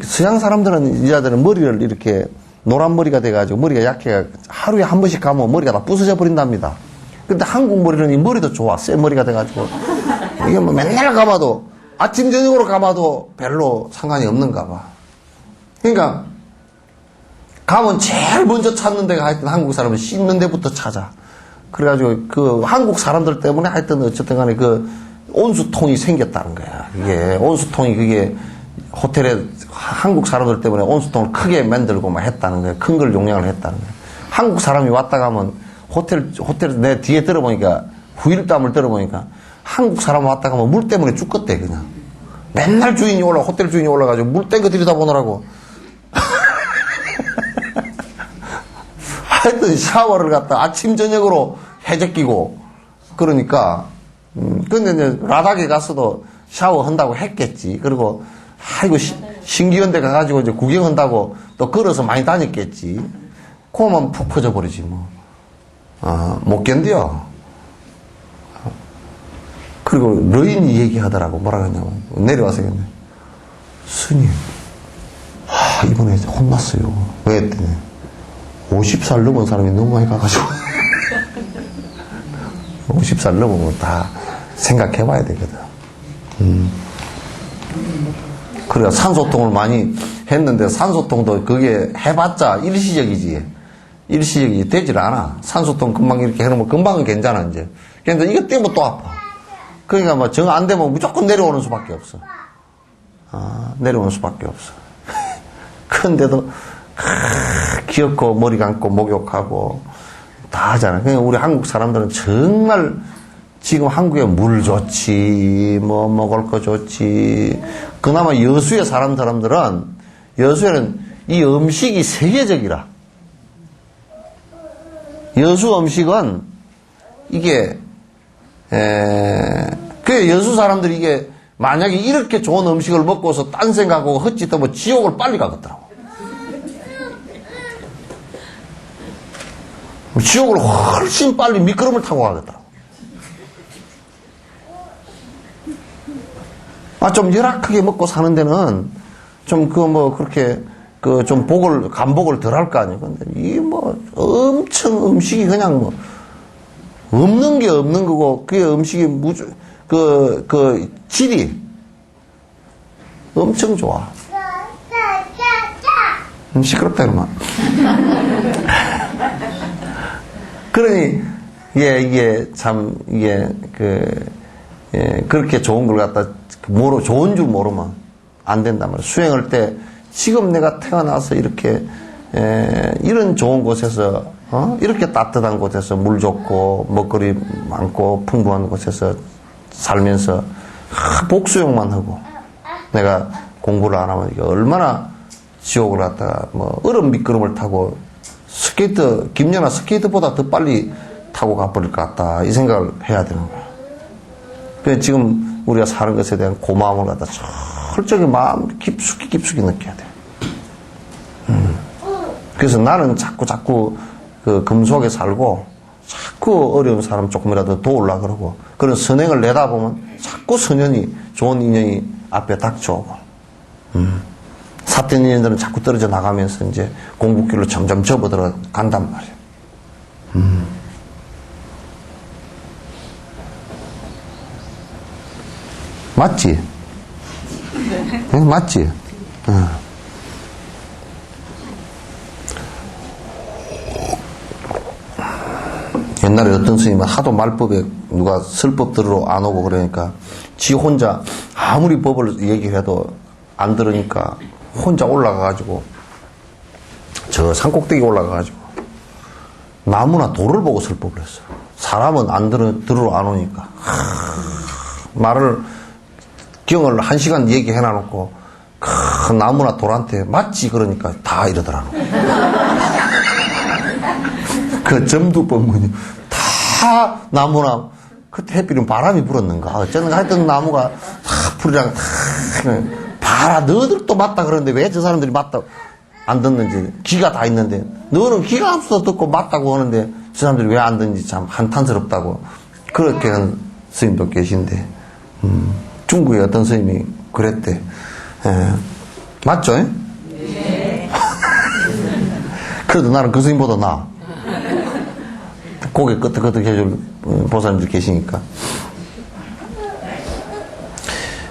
서양 사람들은 여자들은 머리를 이렇게 노란 머리가 돼가지고 머리가 약해 하루에 한 번씩 감으면 머리가 다 부서져 버린답니다. 근데 한국 머리는 이 머리도 좋아. 새 머리가 돼가지고 이게 뭐 맨날 감아도 아침 저녁으로 감아도 별로 상관이 없는가 봐. 그러니까 감은 제일 먼저 찾는 데가 하여튼 한국 사람은 씻는 데부터 찾아. 그래가지고 그 한국 사람들 때문에 하여튼 어쨌든 간에 그 온수통이 생겼다는 거야. 이게 온수통이 그게 호텔에 한국 사람들 때문에 온수통을 크게 만들고 막 했다는 거야. 큰 걸 용량을 했다는 거야. 한국 사람이 왔다 가면 호텔 내 뒤에 들어보니까 후일담을 들어보니까 한국 사람 왔다 가면 물 때문에 죽겠대 그냥. 맨날 호텔 주인이 올라가지고 물 땡겨 들이다 보느라고. 하여튼 샤워를 갖다 아침 저녁으로 해제끼고 그러니까 근데 이제 라닥에 가서도 샤워한다고 했겠지. 그리고 아이고 신기한 데 가가지고 이제 구경한다고 또 걸어서 많이 다녔겠지. 그거만 푹 퍼져버리지 뭐. 못 견뎌. 그리고 러인이 얘기하더라고. 뭐라 그러냐면 내려와서 얘기했네. 스님 이번에 혼났어요. 왜 했더니 50살 넘은 사람이 너무 많이 가가지고 50살 넘으면 다 생각해봐야 되거든. 그래야 산소통을 많이 했는데 산소통도 그게 해봤자 일시적이지. 일시적이지 되질 않아. 산소통 금방 이렇게 해놓으면 금방은 괜찮아 이제. 근데 이것 때문에 또 아파. 그러니까 뭐 정 안 되면 무조건 내려오는 수밖에 없어. 내려오는 수밖에 없어. 근데도 귀엽고 머리 감고 목욕하고 다 하잖아. 그러니까 우리 한국 사람들은 정말 지금 한국에 물 좋지, 뭐 먹을 거 좋지. 그나마 여수에 사는 사람들은 여수에는 이 음식이 세계적이라. 여수 음식은 이게 그 여수 사람들이 이게 만약에 이렇게 좋은 음식을 먹고서 딴 생각하고 헛짓 하면 지옥을 빨리 가겠더라고. 지옥을 훨씬 빨리 미끄럼을 타고 가겠다. 좀 열악하게 먹고 사는 데는 좀 그렇게 좀 간복을 덜 할 거 아니에요. 근데 이 엄청 음식이 그냥 없는 게 없는 거고, 그게 음식이 질이 엄청 좋아. 시끄럽다, 이러면. 그러니, 그렇게 좋은 걸 갖다, 좋은 줄 모르면 안 된단 말이야. 수행할 때, 지금 내가 태어나서 이렇게, 이런 좋은 곳에서, 이렇게 따뜻한 곳에서 물 좋고, 먹거리 많고, 풍부한 곳에서 살면서, 복수욕만 하고, 내가 공부를 안 하면, 이게 얼마나 지옥을 갖다가, 얼음 미끄럼을 타고, 김연아 스케이트보다 더 빨리 타고 가버릴 것 같다. 이 생각을 해야 되는 거야. 그래서 지금 우리가 사는 것에 대한 고마움을 갖다 철저히 마음 깊숙이 느껴야 돼. 그래서 나는 자꾸 그 금속에 살고 자꾸 어려운 사람 조금이라도 도우려 그러고 그런 선행을 내다보면 자꾸 선연이 좋은 인연이 앞에 닥쳐오고 삿된 인연들은 자꾸 떨어져 나가면서 이제 공부길로 점점 접어들어 간단 말이에요. 맞지? 응, 맞지? 옛날에 어떤 스님은 하도 말법에 누가 설법 들으러 안 오고 그러니까 지 혼자 아무리 법을 얘기해도 안 들으니까 혼자 올라가가지고 저 산꼭대기 올라가가지고 나무나 돌을 보고 설법을 했어. 사람은 안 들으러 안 오니까 말을 경을 1시간 얘기해놔놓고 큰 나무나 돌한테 맞지 그러니까 다 이러더라고. 그 점두법문이 다 나무나 그때 햇빛은 바람이 불었는가 어쨌든 하여튼 나무가 다 풀이랑 다 봐라 너들 또 맞다 그러는데 왜 저 사람들이 맞다 안 듣는지 귀가 다 있는데 너는 귀가 없어서 듣고 맞다고 하는데 저 사람들이 왜 안 듣는지 참 한탄스럽다고 그렇게 하는 스님도 계신데 중국의 어떤 스님이 그랬대. 맞죠? 네. 그래도 나는 그 스님보다 나아. 고개 끄덕끄덕 해줄 보살님들 계시니까.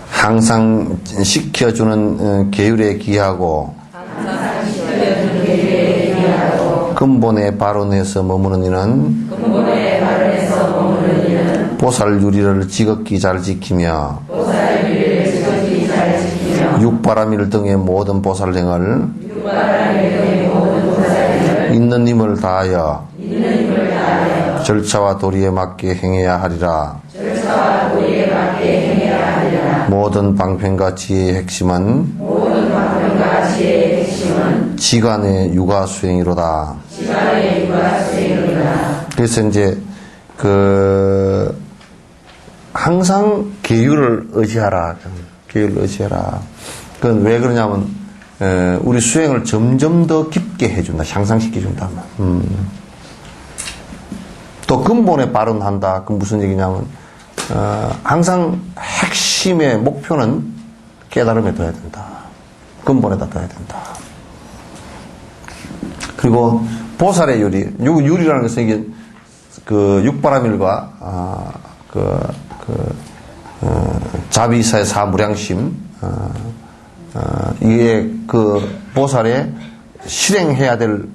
항상 시켜주는 계율에 기하고 근본에 발원해서 머무는 이는 보살유리를 지극히 잘 지키며 육바라밀 등의 모든 보살행을 있는 힘을 다하여 절차와 도리에 맞게 행해야 하리라. 모든 방편과 지혜의 핵심은 지간의 육아 수행이로다. 그래서 이제 항상 계율을 의지하라. 계율을 의지하라. 그건 왜 그러냐면 우리 수행을 점점 더 깊게 해준다. 향상시켜준다. 또 근본에 발언한다. 그 무슨 얘기냐면 항상 핵심의 목표는 깨달음에 둬야 된다. 근본에다 둬야 된다. 그리고 보살의 유리, 유리라는 것은 이게 그 육바라밀과 자비사의 사무량심 이게 그 보살의 실행해야 될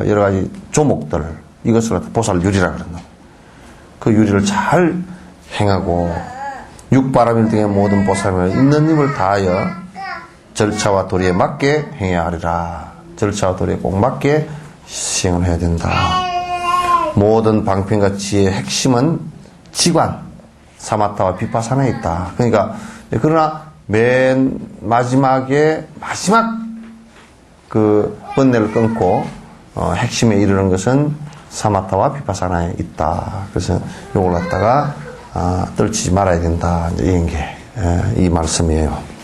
여러 가지 조목들 이것을 보살 유리라 그런다. 그 유리를 잘 행하고 육바라밀 등의 모든 보살을 있는 힘을 다하여 절차와 도리에 맞게 행해야 하리라. 절차와 도리에 꼭 맞게 시행을 해야 된다. 모든 방편과 지혜의 핵심은 지관, 사마타와 비파사나에 있다. 그러니까 그러나 맨 마지막에 마지막 그 번뇌를 끊고 핵심에 이르는 것은 사마타와 비파사나에 있다. 그래서 요걸 갖다가 떨치지 말아야 된다. 이런 게 이 말씀이에요.